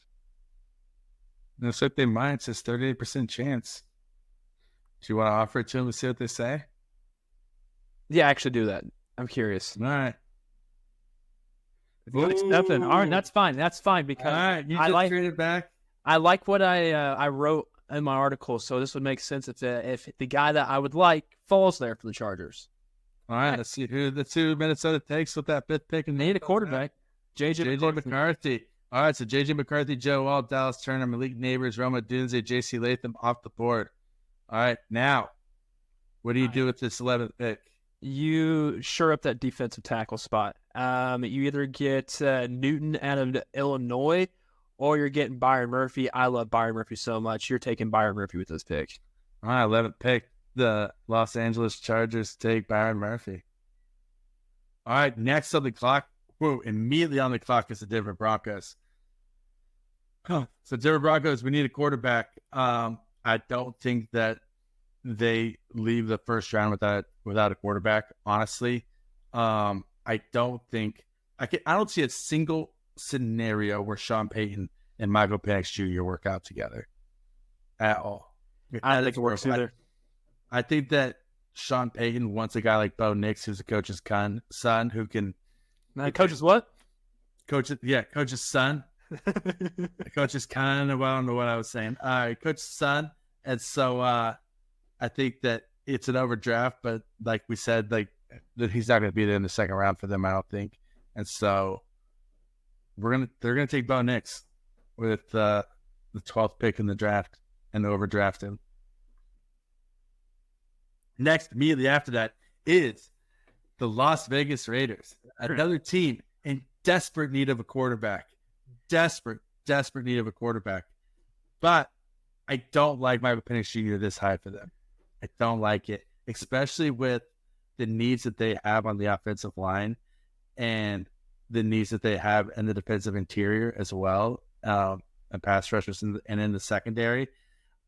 And looks like they might. It says 38% chance. Do you want to offer it to them and see what they say? Yeah, actually do that. I'm curious. All right. If you accept it, all right, that's fine. That's fine because all right, you just traded back. I like what I wrote in my article, so this would make sense if the guy that I would like falls there for the Chargers. All right, let's see who Minnesota takes with that 5th pick. And they need a quarterback. JJ McCarthy. All right, so JJ McCarthy, Joe Wall, Dallas Turner, Malik Neighbors, Roma Dunze, JC Latham off the board. All right, now, what do you do with this 11th pick? You shore up that defensive tackle spot. You either get Newton out of Illinois, or you're getting Byron Murphy. I love Byron Murphy so much. You're taking Byron Murphy with this pick. All right, 11th pick. The Los Angeles Chargers take Byron Murphy. All right, next on the clock. Whoa, immediately on the clock is the Denver Broncos. So Denver Broncos, we need a quarterback. I don't think that they leave the first round without a quarterback, honestly. I don't see a single scenario where Sean Payton and Michael Penix Jr. work out together at all. I don't think it works either. I think that Sean Payton wants a guy like Bo Nix, who's the coach's son, who can. Coach's what? Coach's son. Coach's kind of, I don't know what I was saying. All right, coach's son. And so I think that it's an overdraft, but like we said, that he's not going to be there in the second round for them, I don't think. And so they're gonna take Bo Nix with the 12th pick in the draft and overdraft him. Next, immediately after that, is the Las Vegas Raiders, another team in desperate need of a quarterback. Desperate need of a quarterback. But I don't like Michael Penix Jr. this high for them. I don't like it, especially with the needs that they have on the offensive line and the needs that they have in the defensive interior as well, and pass rushers and in the secondary.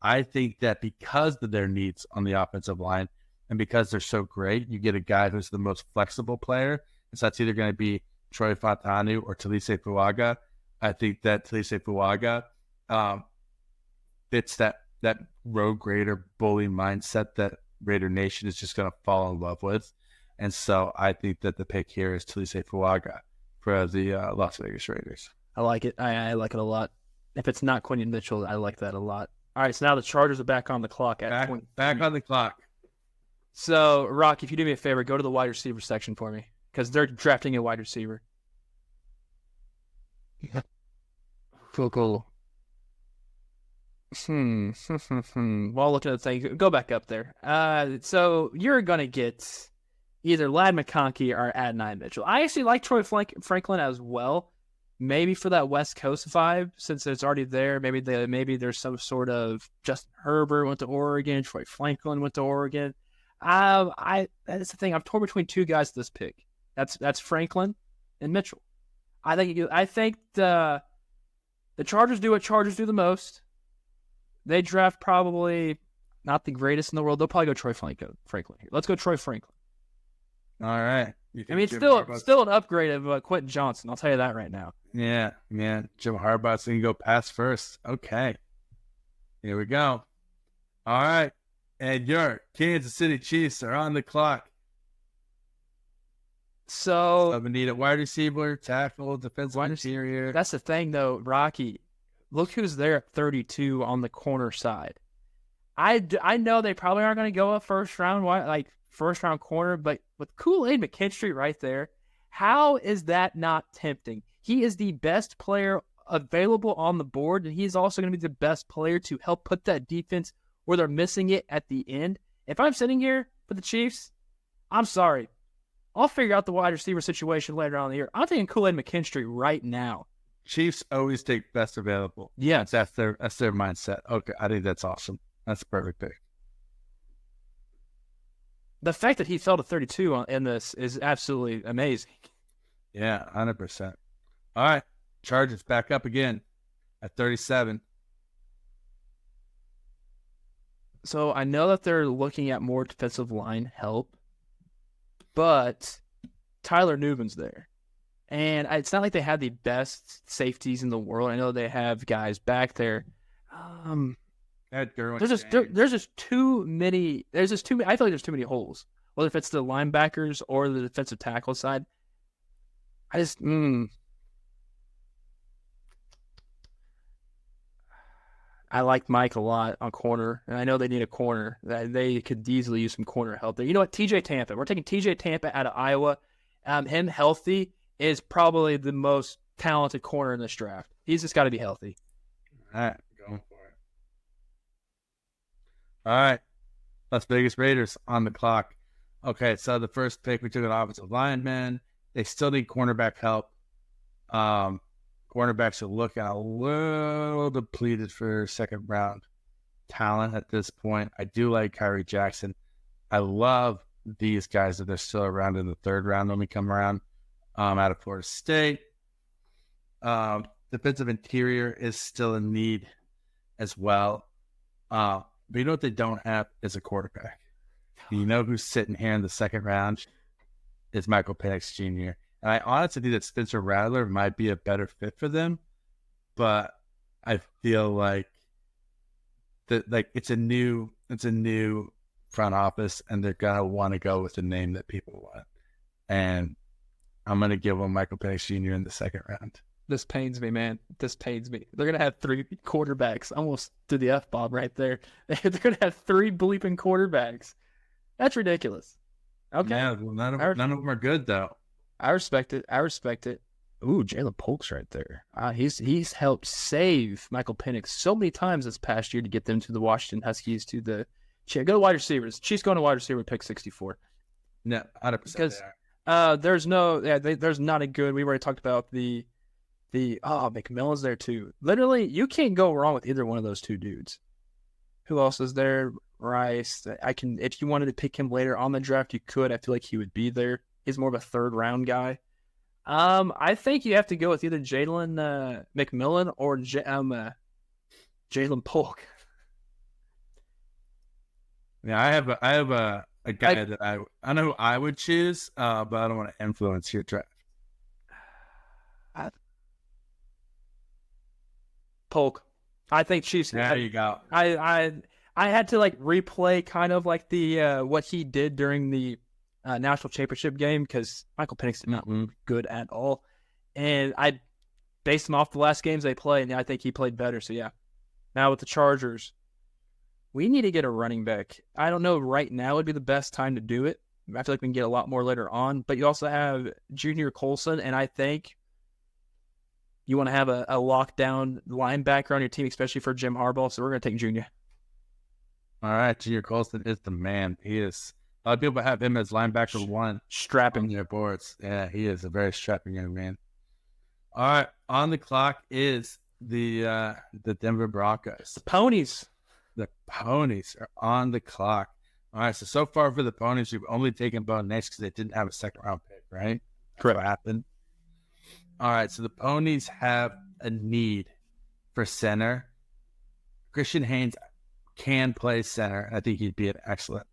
I think that because of their needs on the offensive line and because they're so great, you get a guy who's the most flexible player. So that's either going to be Troy Fautanu or Talise Fuaga. I think that Talise Fuaga fits that road grader bully mindset that Raider Nation is just going to fall in love with. And so I think that the pick here is Talise Fuaga for the Las Vegas Raiders. I like it. I like it a lot. If it's not Quentin Mitchell, I like that a lot. All right, so now the Chargers are back on the clock. Back on the clock. So, Rock, if you do me a favor, go to the wide receiver section for me because they're drafting a wide receiver. Cool. While looking at the thing, go back up there. So you're going to get either Ladd McConkey or Adonai Mitchell. I actually like Troy Franklin as well. Maybe for that West Coast vibe, since it's already there. Maybe there's some sort of Justin Herbert went to Oregon, Troy Franklin went to Oregon. That's the thing. I'm torn between two guys at this pick. That's Franklin and Mitchell. I think the Chargers do what Chargers do the most. They draft probably not the greatest in the world. They'll probably go Troy Franklin here. Let's go Troy Franklin. All right. I mean, it's still an upgrade of Quentin Johnson. I'll tell you that right now. Yeah, man. Jim Harbaugh's going to go pass first. Okay. Here we go. All right. And your Kansas City Chiefs are on the clock. So we need a wide receiver, tackle, defensive interior. That's the thing, though, Rocky. Look who's there at 32 on the corner side. I know they probably aren't going to go a first round corner, but with Kool-Aid McKinstry right there, how is that not tempting? He is the best player available on the board, and he's also going to be the best player to help put that defense where they're missing it at the end. If I'm sitting here for the Chiefs, I'm sorry. I'll figure out the wide receiver situation later on in the year. I'm taking Kool-Aid McKinstry right now. Chiefs always take best available. Yeah, that's their mindset. Okay, I think that's awesome. That's a perfect pick. The fact that he fell to 32 in this is absolutely amazing. Yeah, 100%. All right, Chargers back up again at 37. So I know that they're looking at more defensive line help, but Tyler Newman's there. And it's not like they have the best safeties in the world. I know they have guys back there. There's just too many. There's just too many. I feel like there's too many holes. Whether if it's the linebackers or the defensive tackle side, I just I like Mike a lot on corner, and I know they need a corner. They could easily use some corner help there. You know what? TJ Tampa. We're taking TJ Tampa out of Iowa. Him healthy is probably the most talented corner in this draft. He's just got to be healthy. All right, going for it. All right, Las Vegas Raiders on the clock. Okay, so the first pick, we took an offensive lineman. They still need cornerback help. Cornerbacks are looking a little depleted for second round talent at this point. I do like Kyrie Jackson. I love these guys that they're still around in the third round when we come around out of Florida State. Defensive interior is still in need as well. But you know what they don't have is a quarterback. You know who's sitting here in the second round? It's Michael Penix Jr. And I honestly think that Spencer Rattler might be a better fit for them, but I feel like it's a new front office, and they're gonna want to go with the name that people want. And I'm gonna give them Michael Penix Jr. in the second round. This pains me, man. This pains me. They're gonna have 3 quarterbacks. Almost did the F-bomb right there. They're gonna have 3 bleeping quarterbacks. That's ridiculous. Okay. Yeah, well, none of them are good though. I respect it. Ooh, Jalen Polk's right there. He's helped save Michael Penix so many times this past year to get them to the Washington Huskies to the go to wide receivers. Chiefs going to wide receiver pick 64. No, 100%. Because there's not a good. We already talked about the McMillan's there too. Literally, you can't go wrong with either one of those two dudes. Who else is there? Rice. If you wanted to pick him later on the draft, you could. I feel like he would be there. He's more of a third round guy. I think you have to go with either Jalen McMillan or Jalen Polk. Yeah, I have a guy that I know who I would choose, but I don't want to influence your draft. Polk. I think Chiefs. There you go. I had to replay kind of like the what he did during the national championship game because Michael Penix did not look good at all, and I based him off the last games they played, and I think he played better. So yeah, now with the Chargers, we need to get a running back. I don't know right now would be the best time to do it. I feel like we can get a lot more later on, but you also have Junior Colson, and I think you want to have a lockdown linebacker on your team, especially for Jim Harbaugh. So we're going to take Junior. All right, Junior Colson is the man. He is. A lot of people have him as linebacker 1. Strapping on their boards. Yeah, he is a very strapping young man. All right, on the clock is the Denver Broncos. The Ponies. The Ponies are on the clock. All right, so far for the Ponies, we've only taken Bo Nix because they didn't have a second round pick, right? Correct. What happened? All right, so the Ponies have a need for center. Christian Haynes can play center. I think he'd be an excellent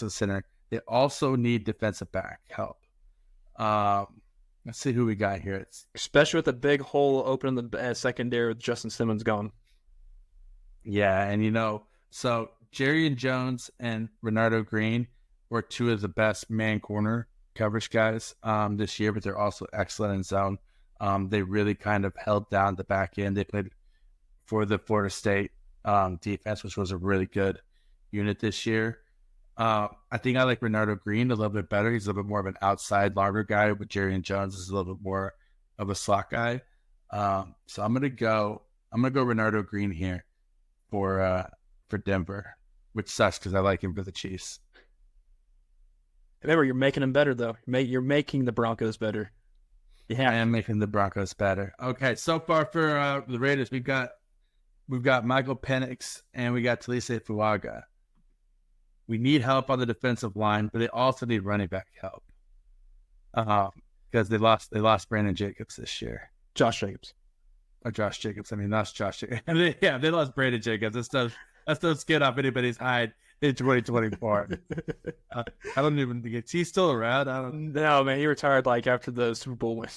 center. They also need defensive back help. Let's see who we got here. Especially with the big hole open in the secondary with Justin Simmons gone. Yeah, and so Jerry and Jones and Renardo Green were 2 of the best man corner coverage guys this year, but they're also excellent in zone. They really kind of held down the back end. They played for the Florida State defense, which was a really good unit this year. I think I like Renardo Green a little bit better. He's a little bit more of an outside longer guy, but Jerry and Jones is a little bit more of a slot guy. So I'm gonna go Renardo Green here for Denver, which sucks because I like him for the Chiefs. Remember, you're making them better though. You're making the Broncos better. Yeah, I am making the Broncos better. Okay, so far for the Raiders, we've got Michael Penix and we got Talise Fuaga. We need help on the defensive line, but they also need running back help because they lost Brandon Jacobs this year. Josh Jacobs. Or Josh Jacobs. I mean, that's Josh Jacobs. They lost Brandon Jacobs. That's no skin off anybody's hide in 2024. I don't even think he's still around. No, man, he retired after the Super Bowl win.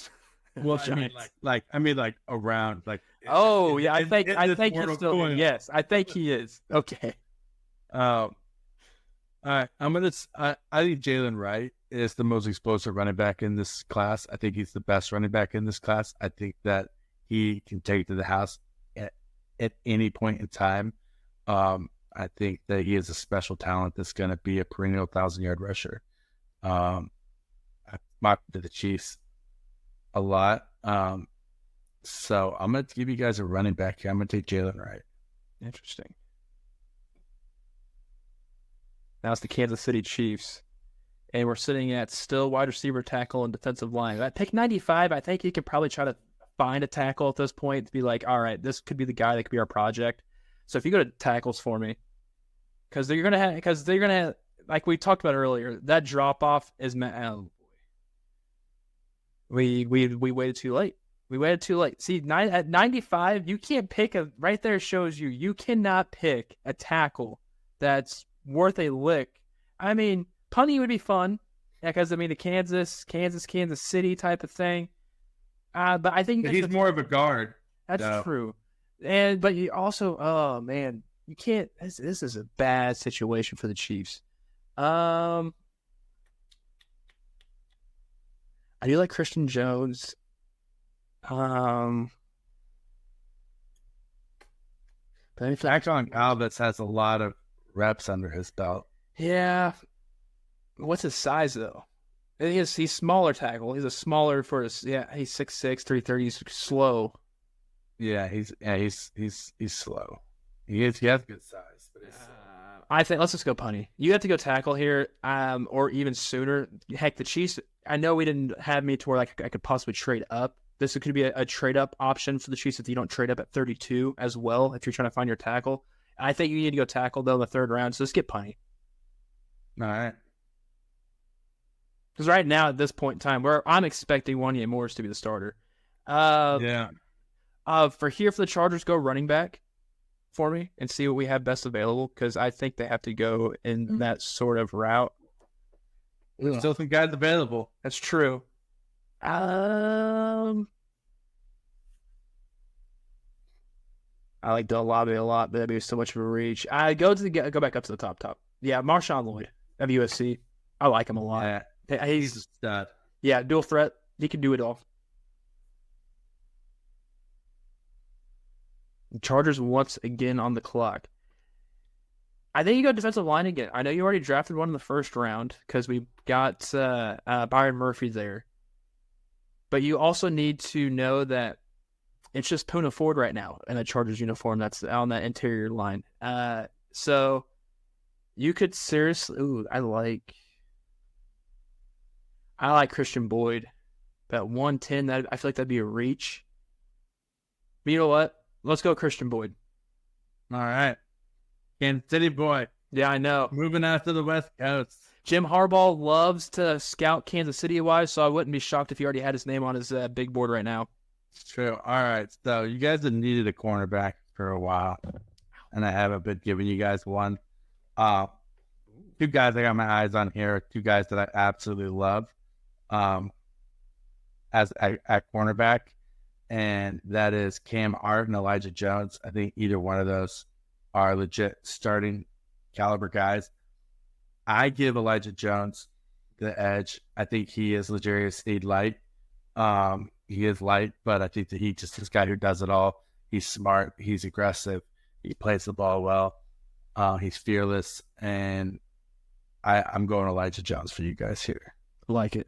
Well, Giants. I mean, like around, like. Oh yeah, I think this he's mortal still. coil. Yes, I think he is. Okay. All right, I think Jalen Wright is the most explosive running back in this class. I think he's the best running back in this class. I think that he can take it to the house at any point in time. I think that he is a special talent that's going to be a perennial 1,000-yard rusher. I mocked to the Chiefs a lot. So I'm going to give you guys a running back here. I'm going to take Jalen Wright. Interesting. Now it's the Kansas City Chiefs. And we're sitting at still wide receiver, tackle, and defensive line. At pick 95, I think you could probably try to find a tackle at this point to be like, all right, this could be the guy that could be our project. So if you go to tackles for me, because they're gonna have, like we talked about earlier, that drop off is we waited too late. We waited too late. See, at 95, you can't pick right there shows you cannot pick a tackle that's worth a lick. I mean, punting would be fun, because I mean the Kansas City type of thing. But I think he's more of a guard. That's true. But you also, oh man, you can't. This is a bad situation for the Chiefs. I do like Christian Jones. But Akon Albert has a lot of reps under his belt. Yeah. What's his size though? He's smaller tackle. He's a smaller for his. Yeah, he's 6'6", 330. He's slow. Yeah, he's slow. He has good size, but he's slow. I think let's just go punty. You have to go tackle here, or even sooner. Heck, the Chiefs. I know we didn't have me to where like I could possibly trade up. This could be a trade up option for the Chiefs if you don't trade up at 32 as well. If you're trying to find your tackle, I think you need to go tackle though in the third round. So let's get punty. All right. Because right now at this point in time, I'm expecting Wanya Morris to be the starter. Yeah. For the Chargers, go running back for me and see what we have best available, because I think they have to go in that sort of route. There's still some guys available. That's true. I like Delave a lot, but that'd be so much of a reach. I go back up to the top. Yeah, Marshawn Lloyd of USC. I like him a lot. Yeah, he's a stud. Yeah, dual threat. He can do it all. The Chargers once again on the clock. I think you go defensive line again. I know you already drafted one in the first round because we got Byron Murphy there. But you also need to know that it's just Puna Ford right now in a Chargers uniform that's on that interior line. So you could seriously... Ooh, I like Christian Boyd. That 110, I feel like that'd be a reach. But you know what? Let's go Christian Boyd. All right. Kansas City boy. Yeah, I know. Moving out to the West Coast. Jim Harbaugh loves to scout Kansas City-wise, so I wouldn't be shocked if he already had his name on his big board right now. It's true. All right. So you guys have needed a cornerback for a while, and I haven't been giving you guys one. Two guys I got my eyes on here, two guys that I absolutely love as at cornerback, and that is Cam Hart and Elijah Jones. I think either one of those are legit starting caliber guys. I give Elijah Jones the edge. I think he is L'Jarius Sneed light. He is light, but I think that he just this guy who does it all. He's smart. He's aggressive. He plays the ball well. He's fearless, and I'm going Elijah Jones for you guys here. Like it.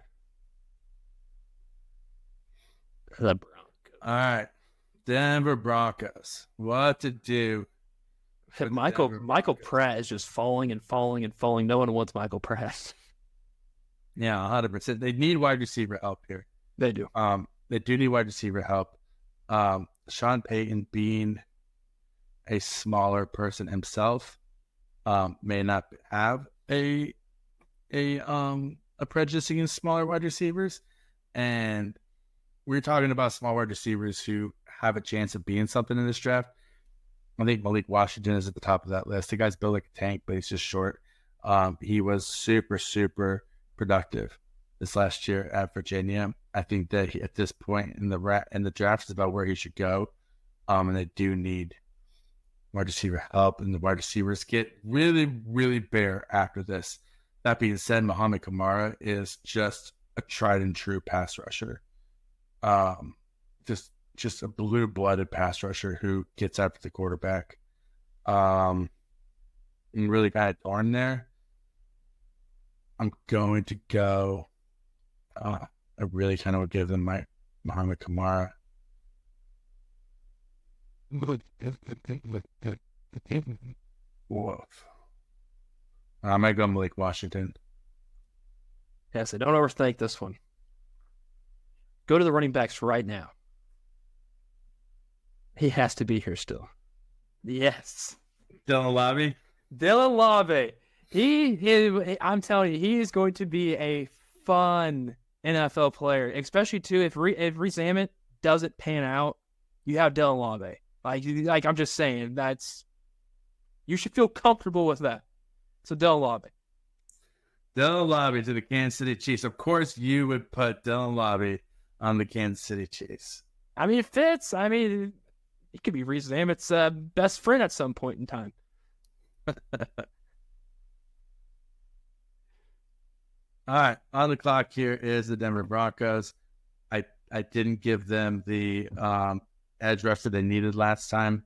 The Broncos. All right, Denver Broncos. What to do? Michael Pratt is just falling and falling and falling. No one wants Michael Pratt. Yeah, 100%. They need wide receiver help here. They do. They do need wide receiver help. Sean Payton, being a smaller person himself, may not have a prejudice against smaller wide receivers. And we're talking about small wide receivers who have a chance of being something in this draft. I think Malik Washington is at the top of that list. The guy's built like a tank, but he's just short. He was super, super productive this last year at Virginia. I think that he, at this point in the draft is about where he should go. And they do need wide receiver help, and the wide receivers get really, really bare after this. That being said, Muhammad Kamara is just a tried and true pass rusher. Just a blue-blooded pass rusher who gets after the quarterback. And really kind of torn there. I'm going to go. I really kind of would give them my Muhammad Kamara. Whoa. I might go Malik Washington. Yeah, so don't overthink this one. Go to the running backs right now. He has to be here still. Yes. Dylan Lobby? Dylan Lobby. I'm telling you, he is going to be a fun NFL player, especially too if Reese Emmett doesn't pan out, you have Dylan Lobby. Like I'm just saying, you should feel comfortable with that. So Dylan Lobby. Dylan Lobby to the Kansas City Chiefs. Of course, you would put Dylan Lobby on the Kansas City Chiefs. I mean, it fits. I mean, it could be Reese Emmett's best friend at some point in time. All right, on the clock here is the Denver Broncos. I didn't give them the edge rusher they needed last time,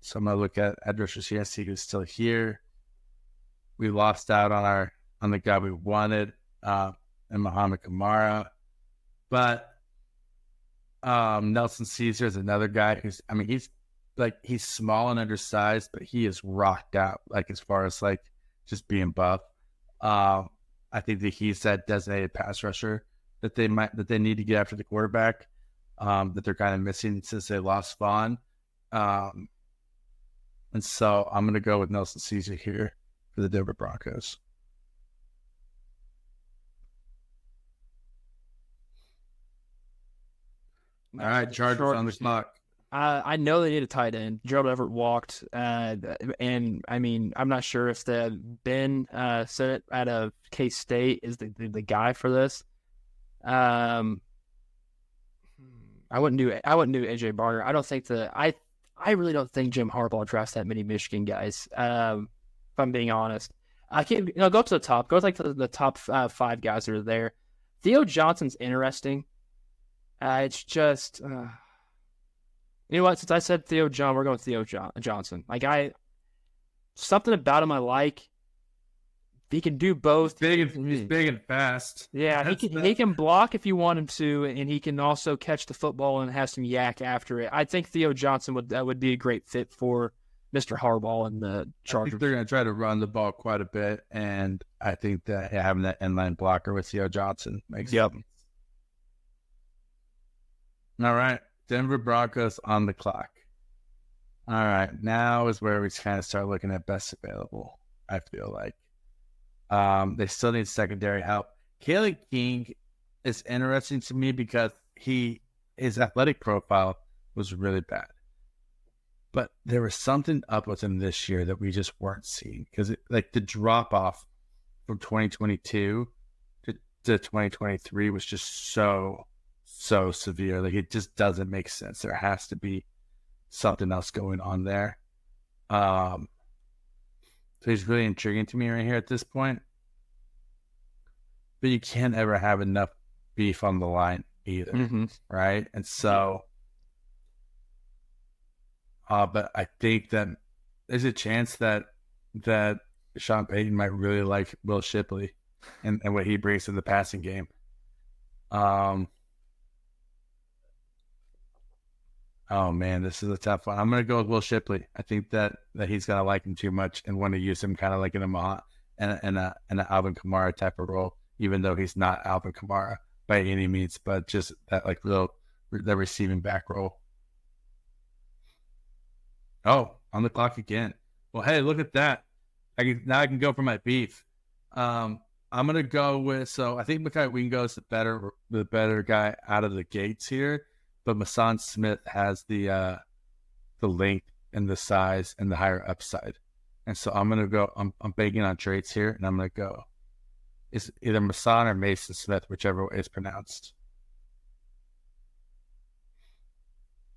so I'm gonna look at edge rushers here and see who's still here. We lost out on the guy we wanted, and Muhammad Kamara, but Nelson Caesar is another guy he's small and undersized, but he is rocked out as far as just being buff. I think that he's that designated pass rusher that they need to get after the quarterback, that they're kind of missing since they lost Vaughn. And so I'm going to go with Nelson Caesar here for the Denver Broncos. All right, Chargers on the clock. I know they need a tight end. Gerald Everett walked, and I mean, I'm not sure if Ben Sinnott out of K-State is the guy for this. I wouldn't do AJ Barner. I don't think I really don't think Jim Harbaugh drafts that many Michigan guys. If I'm being honest, I can't. Go to the top. Go with the top 5 guys that are there. Theo Johnson's interesting. It's just. You know what? Since I said Theo John, we're going with Theo Johnson. Something about him I like. He can do both. He's big and fast. Yeah, he can block if you want him to, and he can also catch the football and have some yak after it. I think Theo Johnson would be a great fit for Mr. Harbaugh and the Chargers. I think they're going to try to run the ball quite a bit, and I think that having that inline blocker with Theo Johnson makes sense. All right. Denver Broncos on the clock. All right, now is where we kind of start looking at best available, I feel like. They still need secondary help. Kaylee King is interesting to me because his athletic profile was really bad. But there was something up with him this year that we just weren't seeing. Because the drop-off from 2022 to 2023 was just so severe. It just doesn't make sense. There has to be something else going on there. So he's really intriguing to me right here at this point. But you can't ever have enough beef on the line either, right? And so, but I think that there's a chance that Sean Payton might really like Will Shipley and what he brings to the passing game. Oh man, this is a tough one. I'm gonna go with Will Shipley. I think that he's gonna like him too much and want to use him kind of like in an Alvin Kamara type of role, even though he's not Alvin Kamara by any means, but just that the receiving back role. Oh, on the clock again. Well, hey, look at that. I can go for my beef. I'm gonna go with. So I think Mekhi Wingo is the better guy out of the gates here. But Mason Smith has the length and the size and the higher upside. And so I'm going to go, I'm banking on traits here, and I'm going to go It's either Mason or Mason Smith, whichever way it's pronounced.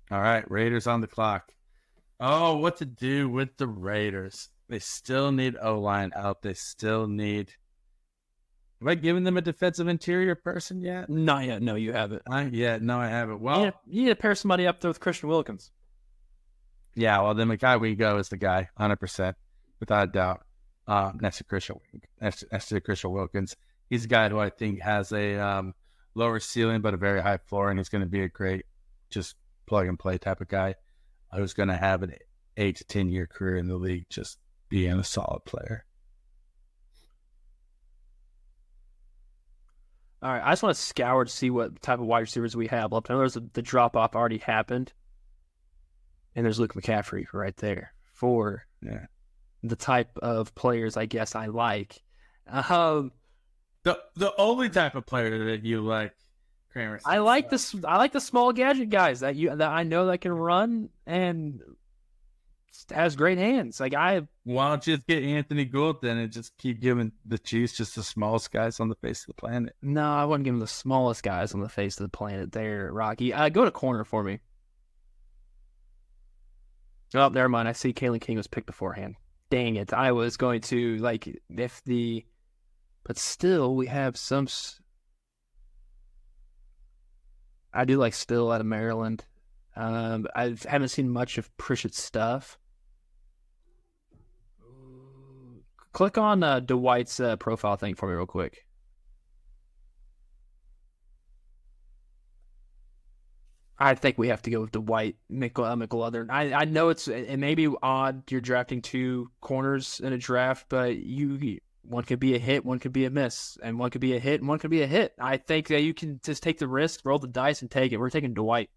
All right, Raiders on the clock. Oh, what to do with the Raiders? They still need O-line out. They still need. Have I given them a defensive interior person yet? Not yet. No, you haven't. No, I haven't. Well, you need to pair somebody up there with Christian Wilkins. Yeah, well, then the guy we go is the guy, 100%, without a doubt. Next to Christian Wilkins. He's a guy who I think has a lower ceiling but a very high floor, and he's going to be a great just plug-and-play type of guy who's going to have an 8 to 10-year career in the league just being a solid player. All right, I just want to scour to see what type of wide receivers we have left. I know the drop-off already happened, and there's Luke McCaffrey right there for the type of players I guess I like. The only type of player that you like, Kramer. I like the small gadget guys that I know that can run and has great hands. Like why don't you just get Anthony Gould then and just keep giving the Chiefs just the smallest guys on the face of the planet? No, I wouldn't give them the smallest guys on the face of the planet there, Rocky. Go to corner for me. Oh, never mind. I see Kalen King was picked beforehand. Dang it. I was going to, but still, we have some. I do like Still out of Maryland. I haven't seen much of Pritchett's stuff. Click on Dwight's profile thing for me real quick. I think we have to go with Dwight McLeodern. I know it may be odd you're drafting 2 corners in a draft, but one could be a hit, one could be a miss, and one could be a hit, and one could be a hit. I think that you can just take the risk, roll the dice, and take it. We're taking Dwight.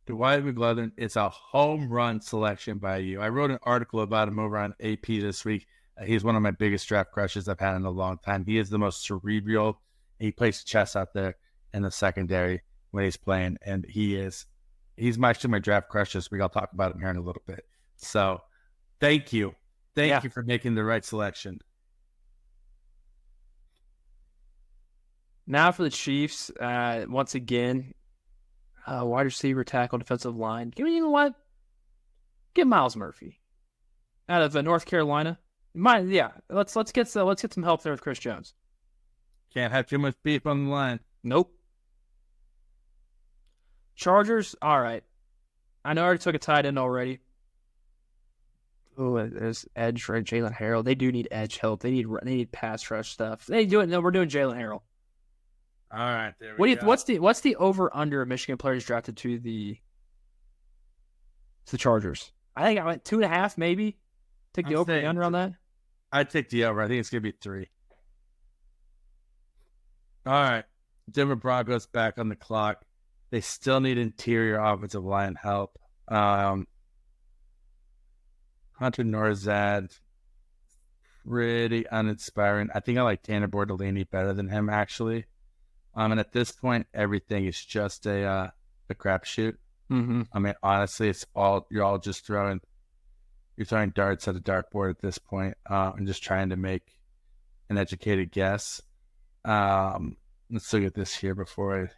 Dwight McLeodern is a home run selection by you. I wrote an article about him over on AP this week. He's one of my biggest draft crushes I've had in a long time. He is the most cerebral. He plays chess out there in the secondary when he's playing, and he's actually my draft crush this week. I'll talk about him here in a little bit. So thank you. Thank you for making the right selection. Now for the Chiefs, once again, wide receiver, tackle, defensive line. You know what? Get Miles Murphy out of North Carolina. Let's get some help there with Chris Jones. Can't have too much beef on the line. Nope. Chargers, all right. I know I already took a tight end already. Oh, there's edge, right? Jalen Harrell. They do need edge help. They need pass rush stuff. They do it. No, we're doing Jalen Harrell. All right, there we go. What's the over under of Michigan players drafted to the Chargers? I think I went 2.5 maybe. Take the over and under on that. I'd take the over. I think it's gonna be 3. All right, Denver Broncos back on the clock. They still need interior offensive line help. Hunter Norzad, pretty uninspiring. I think I like Tanner Bordellini better than him, actually. And at this point, everything is just a crapshoot. Mm-hmm. I mean, honestly, you're all just throwing darts at a dartboard at this point, and just trying to make an educated guess. Let's look at this here before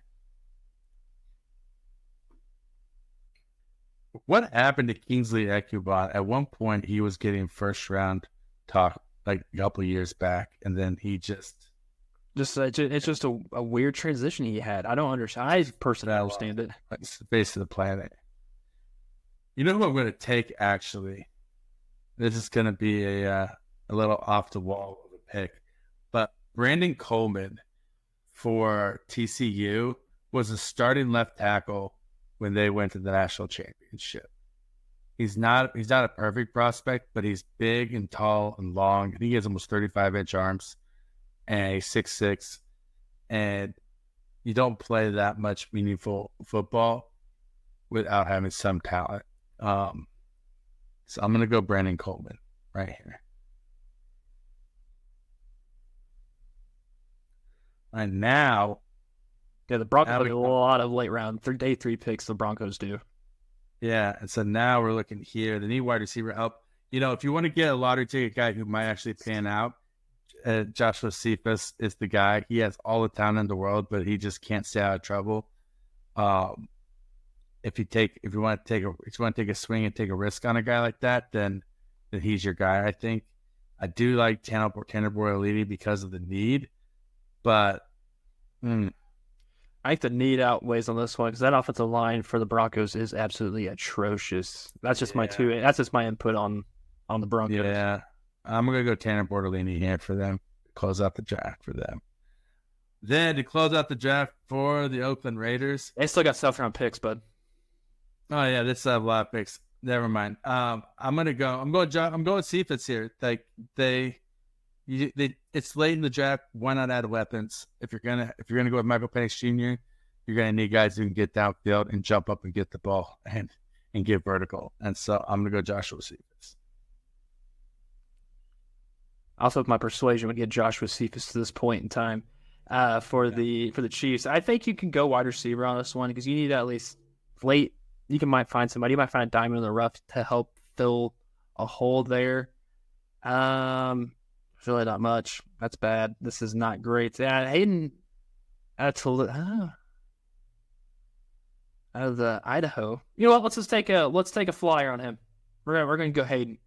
What happened to Kingsley Ekubon? At one point, he was getting first round talk like a couple of years back, and then he it's just a weird transition he had. I don't understand. I personally don't understand it. It's the face of the planet. You know who I'm going to take, actually? This is going to be a little off the wall of a pick. But Brandon Coleman for TCU was a starting left tackle when they went to the national championship. He's not a perfect prospect, but he's big and tall and long. I think he has almost 35-inch arms, and he's 6'6", and you don't play that much meaningful football without having some talent. So I'm going to go Brandon Coleman right here. And now... Yeah, the Broncos have a lot of late round, day 3 picks, the Broncos do. Yeah, and so now we're looking here. They need wide receiver help. You know, if you want to get a lottery ticket guy who might actually pan out, Joshua Cephas is the guy. He has all the talent in the world, but he just can't stay out of trouble. If you want to take a swing and take a risk on a guy like that, then he's your guy. I think I do like Tanner Bortolini because of the need, but I think the need outweighs on this one because that offensive line for the Broncos is absolutely atrocious. That's just That's just my input on the Broncos. Yeah, I'm gonna go Tanner Bortolini here for them. Close out the draft for them. Then to close out the draft for the Oakland Raiders, they still got 7th-round picks, bud. Oh yeah, they still have a lot of picks. Never mind. I'm going Cephas here. Like it's late in the draft. Why not add weapons? If you're gonna go with Michael Penix Jr., you're gonna need guys who can get downfield and jump up and get the ball and get vertical. And so I'm gonna go Joshua Cephas. Also, with my persuasion would get Joshua Cephas to this point in time for the Chiefs. I think you can go wide receiver on this one because you need at least late. Might find somebody. You might find a diamond in the rough to help fill a hole there. Really not much. That's bad. This is not great. Yeah, Hayden out of the Idaho. You know what? Let's take a flyer on him. We're gonna go Hayden.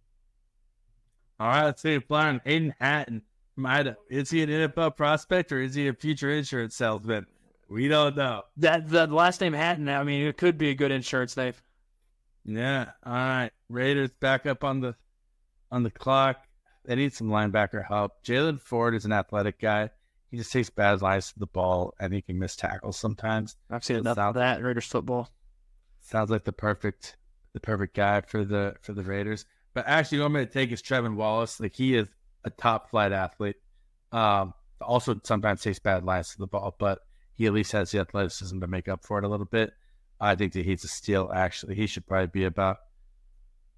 All right, let's take a flyer on Hayden Hatton from Idaho. Is he an NFL prospect or is he a future insurance salesman? We don't know. That the last name Hatton, I mean, it could be a good insurance name. Yeah. All right. Raiders back up on the clock. They need some linebacker help. Jalen Ford is an athletic guy. He just takes bad lines to the ball and he can miss tackles sometimes. I've seen enough of that in Raiders football. Sounds like the perfect guy for the Raiders. But actually, what I'm going to take is Trevin Wallace. Like he is a top flight athlete. Also sometimes takes bad lines to the ball, but he at least has the athleticism to make up for it a little bit. I think that he's a steal, actually. He should probably be about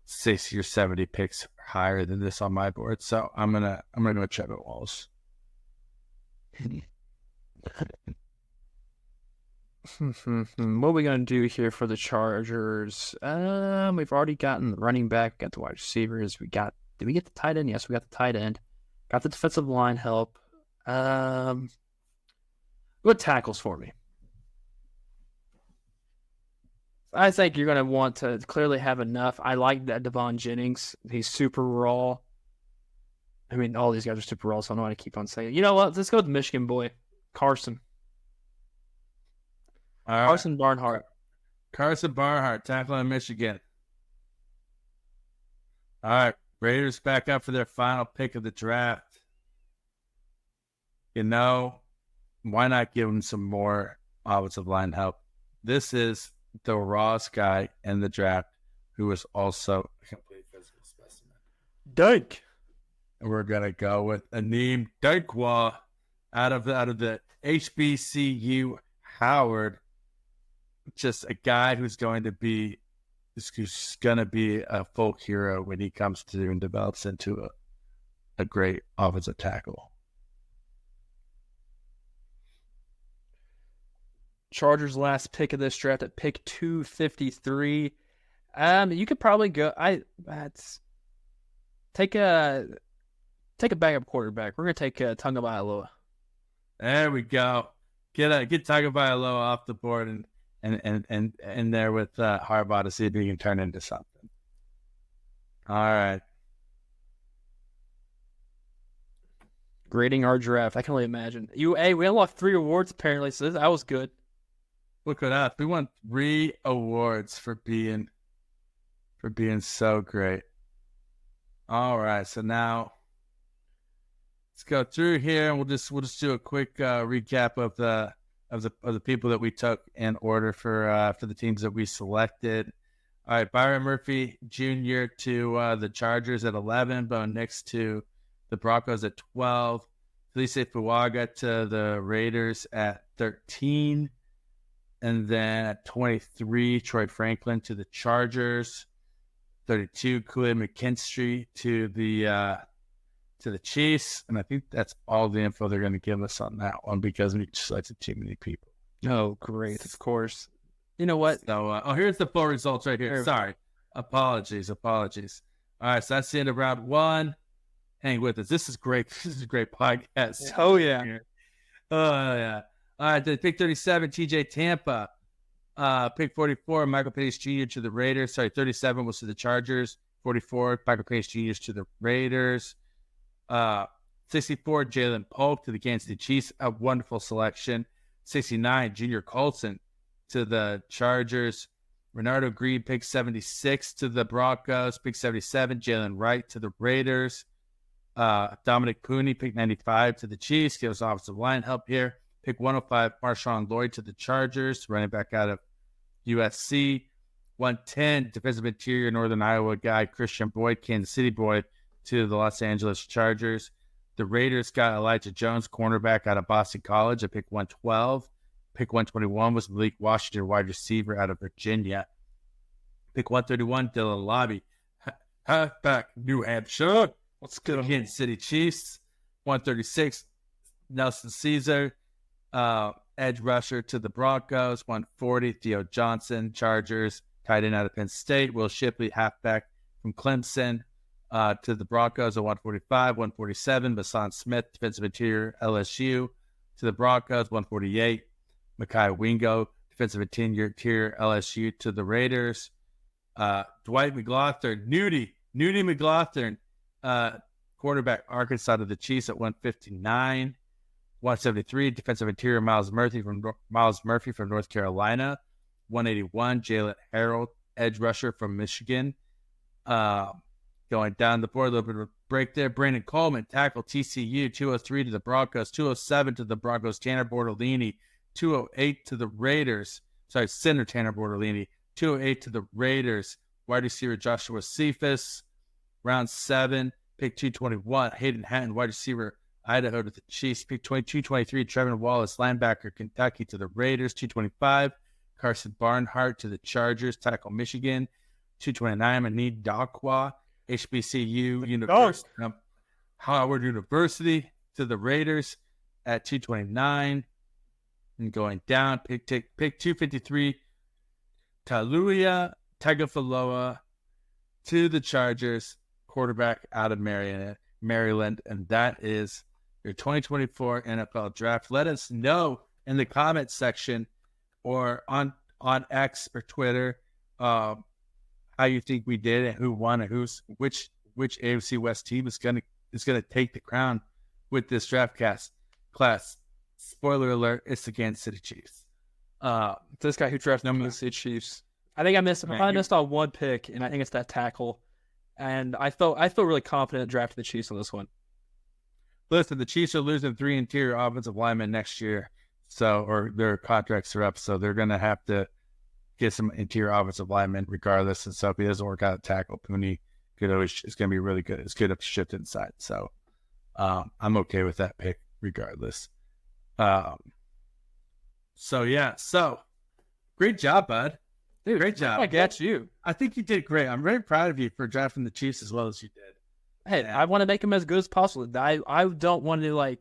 60 or 70 picks higher than this on my board. So I'm gonna go Trevor Wallace. What are we gonna do here for the Chargers? We've already gotten the running back, got the wide receivers. Did we get the tight end? Yes, we got the tight end. Got the defensive line help. Good tackles for me. I think you're going to want to clearly have enough. I like that Devon Jennings. He's super raw. I mean, all these guys are super raw, so I don't know why to keep on saying it. You know what? Let's go with the Michigan boy, Carson. All right. Carson Barnhart. Tackle in Michigan. All right. Raiders back up for their final pick of the draft. You know, why not give them some more offensive line help? This is the rawest guy in the draft who is also a complete physical specimen. Dike. And we're going to go with Aneem Dykwa out of the HBCU Howard. Just a guy who's going to be a folk hero when he comes to and develops into a great offensive tackle. Chargers' last pick of this draft at pick 253. You could probably go. Take a backup quarterback. We're gonna take Tagovailoa. There we go. Get Tagovailoa off the board and there with Harbaugh to see if he can turn into something. All right. Grading our draft. I can only imagine. We unlocked 3 awards apparently, so that was good. Look at us. We won 3 awards for being so great. All right, so now let's go through here, and we'll just do a quick recap of the people that we took in order for the teams that we selected. All right, Byron Murphy Jr. to the Chargers at 11, Bo Nix to the Broncos at 12, Felice Fuaga to the Raiders at 13. And then at 23, Troy Franklin to the Chargers. 32, Kool-Aid McKinstry to the Chiefs. And I think that's all the info they're going to give us on that one because we selected too many people. Oh, great. Of course. You know what? So, here's the full results right here. Sorry. Apologies. All right, so that's the end of round 1. hang with us. This is great. This is a great podcast. Oh, yeah. Oh, yeah. All right, then pick 37, TJ Tampa. Pick 44, Michael Penix Jr. to the Raiders. Sorry, 37 was to the Chargers. 44, Michael Penix Jr. to the Raiders. 64, Jalen Polk to the Kansas City Chiefs. A wonderful selection. 69, Junior Colson to the Chargers. Renardo Green, pick 76 to the Broncos. Pick 77, Jalen Wright to the Raiders. Dominic Pooney, pick 95 to the Chiefs. Give us offensive line help here. Pick 105, Marshawn Lloyd to the Chargers. Running back out of USC. 110, defensive interior Northern Iowa guy, Christian Boyd, Kansas City boy, to the Los Angeles Chargers. The Raiders got Elijah Jones, cornerback out of Boston College at pick 112. Pick 121 was Malik Washington, wide receiver out of Virginia. Pick 131, Dylan Lobby, halfback, New Hampshire. Let's get him. Kansas City Chiefs. 136, Nelson Caesar, edge rusher to the Broncos. 140, Theo Johnson, Chargers. Tight end out of Penn State. Will Shipley, halfback from Clemson, to the Broncos at 145. 147, Mason Smith, defensive interior, LSU, to the Broncos. 148, Mekhi Wingo, defensive interior, LSU, to the Raiders. Dwight McLaughlin, Nudie McLaughlin, quarterback, Arkansas, to the Chiefs at 159. 173, defensive interior, Miles Murphy from North Carolina. 181, Jalen Harold, edge rusher from Michigan. Going down the board, a little bit of a break there. Brandon Coleman, tackle, TCU. 203 to the Broncos. 207 to the Broncos, Tanner Bortolini. 208 to the Raiders. Sorry, center Tanner Bortolini. 208 to the Raiders. Wide receiver Joshua Cephas. Round 7, pick 221, Hayden Hatton, wide receiver, Idaho, to the Chiefs. Pick 223, Trevin Wallace, linebacker, Kentucky, to the Raiders. 225, Carson Barnhart to the Chargers, tackle, Michigan. 229, Manid Dakwa, HBCU University, Howard University, to the Raiders at 229. And going down, pick 253, Taluia Tagovailoa to the Chargers, quarterback out of Maryland. And that is your 2024 NFL draft. Let us know in the comments section or on X or Twitter how you think we did and who won and which AFC West team is gonna take the crown with this draft class. Spoiler alert, it's the Kansas City Chiefs. This guy who drafted the Kansas City Chiefs. I think I missed on one pick, and I think it's that tackle. And I feel really confident drafting the Chiefs on this one. Listen, the Chiefs are losing 3 interior offensive linemen next year, or their contracts are up, so they're going to have to get some interior offensive linemen regardless. And so if he doesn't work out at tackle, Pooney is going to be really good. It's good to shift inside. So I'm okay with that pick regardless. So great job, bud. Dude, great job. I got you. I think you did great. I'm very proud of you for drafting the Chiefs as well as you did. Hey, I want to make them as good as possible. I don't want to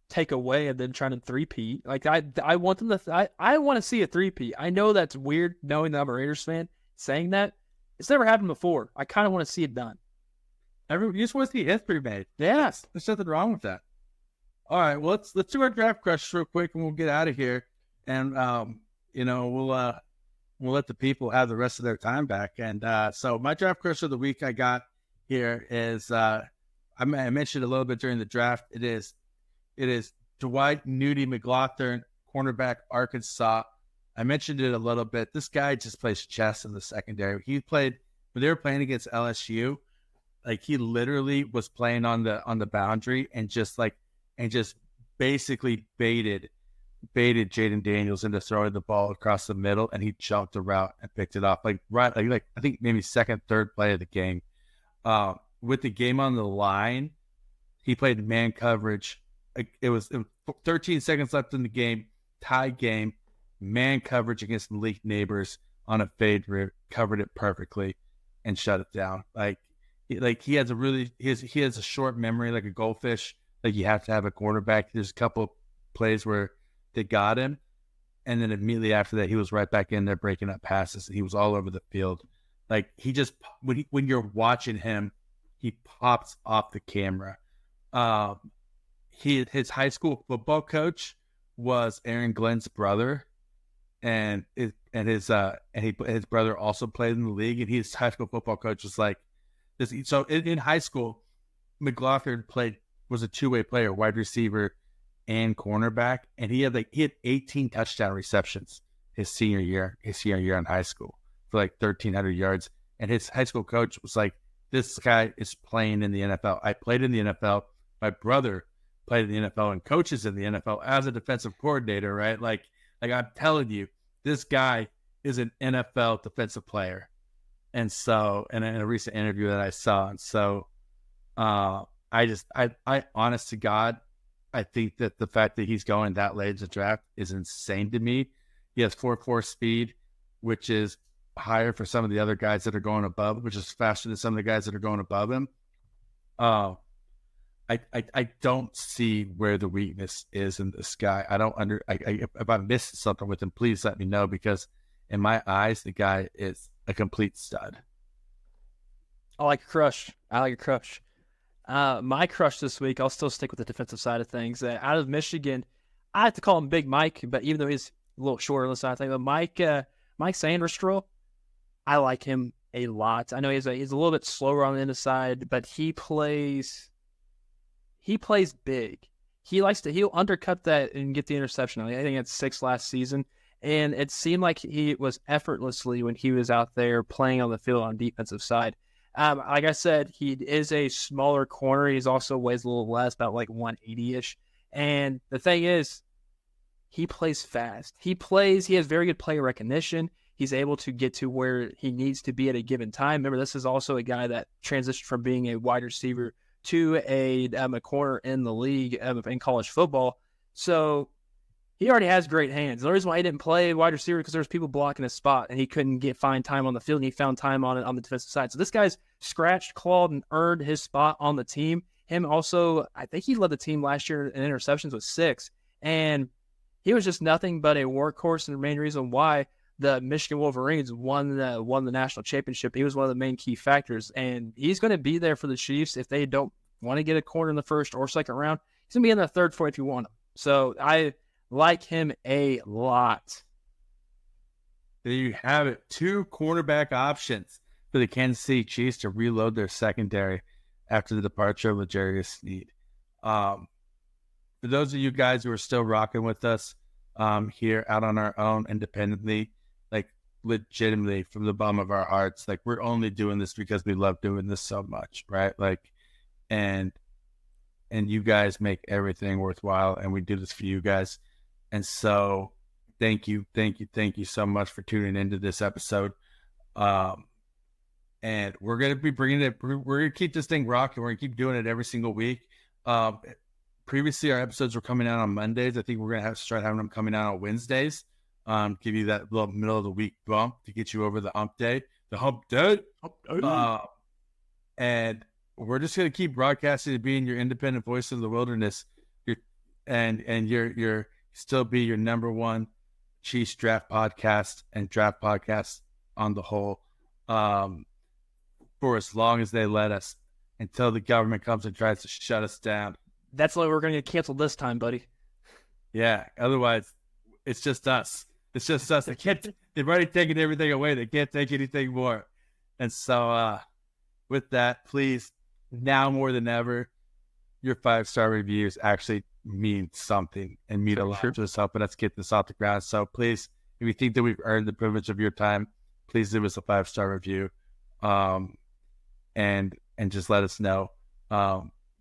take away and then try to three-peat. I want them to. I want to see a three-peat. I know that's weird knowing that I'm a Raiders fan saying that. It's never happened before. I kind of want to see it done. You just want to see history made. Yes, there's nothing wrong with that. All right, well let's do our draft crush real quick and we'll get out of here. And we'll let the people have the rest of their time back. And so my draft crush of the week I got here is I mentioned a little bit during the draft. It is Dwight Nudie McLaughlin, cornerback, Arkansas. I mentioned it a little bit. This guy just plays chess in the secondary. He played when they were playing against LSU. He literally was playing on the boundary and just basically baited Jaden Daniels into throwing the ball across the middle, and he jumped the route and picked it off. I think maybe second, third play of the game. With the game on the line, he played man coverage. It was 13 seconds left in the game, tie game, man coverage against Malik Neighbors on a fade route, covered it perfectly, and shut it down. He has a short memory like a goldfish. You have to have a quarterback. There's a couple plays where they got him, and then immediately after that, he was right back in there breaking up passes. He was all over the field. When you're watching him, he pops off the camera. His high school football coach was Aaron Glenn's brother, and his brother also played in the league, and his high school football coach was like this. So in high school, McLaughlin was a two-way player, wide receiver and cornerback, and he had 18 touchdown receptions his senior year in high school for like 1,300 yards. And his high school coach was like, "This guy is playing in the NFL. I played in the NFL. My brother played in the NFL and coaches in the NFL as a defensive coordinator, right? Like I'm telling you, this guy is an NFL defensive player." And so, and in a recent interview that I saw, and so, I honest to God, I think that the fact that he's going that late in the draft is insane to me. He has 4.4 speed, which is higher for some of the other guys that are going above, which is faster than some of the guys that are going above him. I don't see where the weakness is in this guy. If I missed something with him, please let me know, because in my eyes, the guy is a complete stud. I like a crush. My crush this week, I'll still stick with the defensive side of things. Out of Michigan, I have to call him Big Mike, but even though he's a little shorter on the side, I think, but Mike Sanderstrom, I like him a lot. I know he's a little bit slower on the inside, but he plays big. He'll undercut that and get the interception. I think he had 6 last season, and it seemed like he was effortlessly when he was out there playing on the field on defensive side. Like I said, he is a smaller corner. He's also weighs a little less, about like 180-ish. And the thing is, he plays fast. He has very good player recognition. He's able to get to where he needs to be at a given time. Remember, this is also a guy that transitioned from being a wide receiver to a corner in the league in college football. So he already has great hands. The reason why he didn't play wide receiver because there was people blocking his spot, and he couldn't find time on the field, and he found time on it on the defensive side. So this guy's scratched, clawed, and earned his spot on the team. Him also, I think he led the team last year in interceptions with 6, and he was just nothing but a workhorse, and the main reason why the Michigan Wolverines won the national championship. He was one of the main key factors, and he's going to be there for the Chiefs if they don't want to get a corner in the first or second round. He's going to be in the third, fourth if you want him. So I like him a lot. There you have it. 2 cornerback options for the Kansas City Chiefs to reload their secondary after the departure of L'Jarius Sneed. For those of you guys who are still rocking with us here out on our own independently, like legitimately from the bottom of our hearts, like we're only doing this because we love doing this so much, right? Like, and you guys make everything worthwhile, and we do this for you guys. And so thank you so much for tuning into this episode. And we're going to be bringing it, we're going to keep this thing rocking. We're going to keep doing it every single week. Previously, our episodes were coming out on Mondays. I think we're going to have to start having them coming out on Wednesdays. Give you that little middle of the week bump to get you over the hump day. And we're just going to keep broadcasting and being your independent voice in the wilderness. You're still be your number one Chiefs draft podcast and draft podcast on the whole for as long as they let us, until the government comes and tries to shut us down. That's why we're going to get canceled this time, buddy. Yeah. Otherwise, it's just us. It's just us. They've already taken everything away. They can't take anything more. And so with that, please, now more than ever, your 5-star reviews actually mean something and mean a lot to us, helping us get this off the ground. So please, if you think that we've earned the privilege of your time, please give us a 5-star review, and just let us know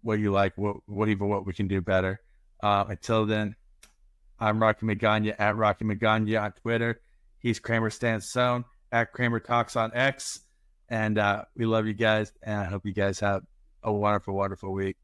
what you like, what we can do better. Until then, I'm Rocky Magana at Rocky Magana on Twitter. He's Kramer Stanzone at Kramer Talks on X. And we love you guys, and I hope you guys have a wonderful, wonderful week.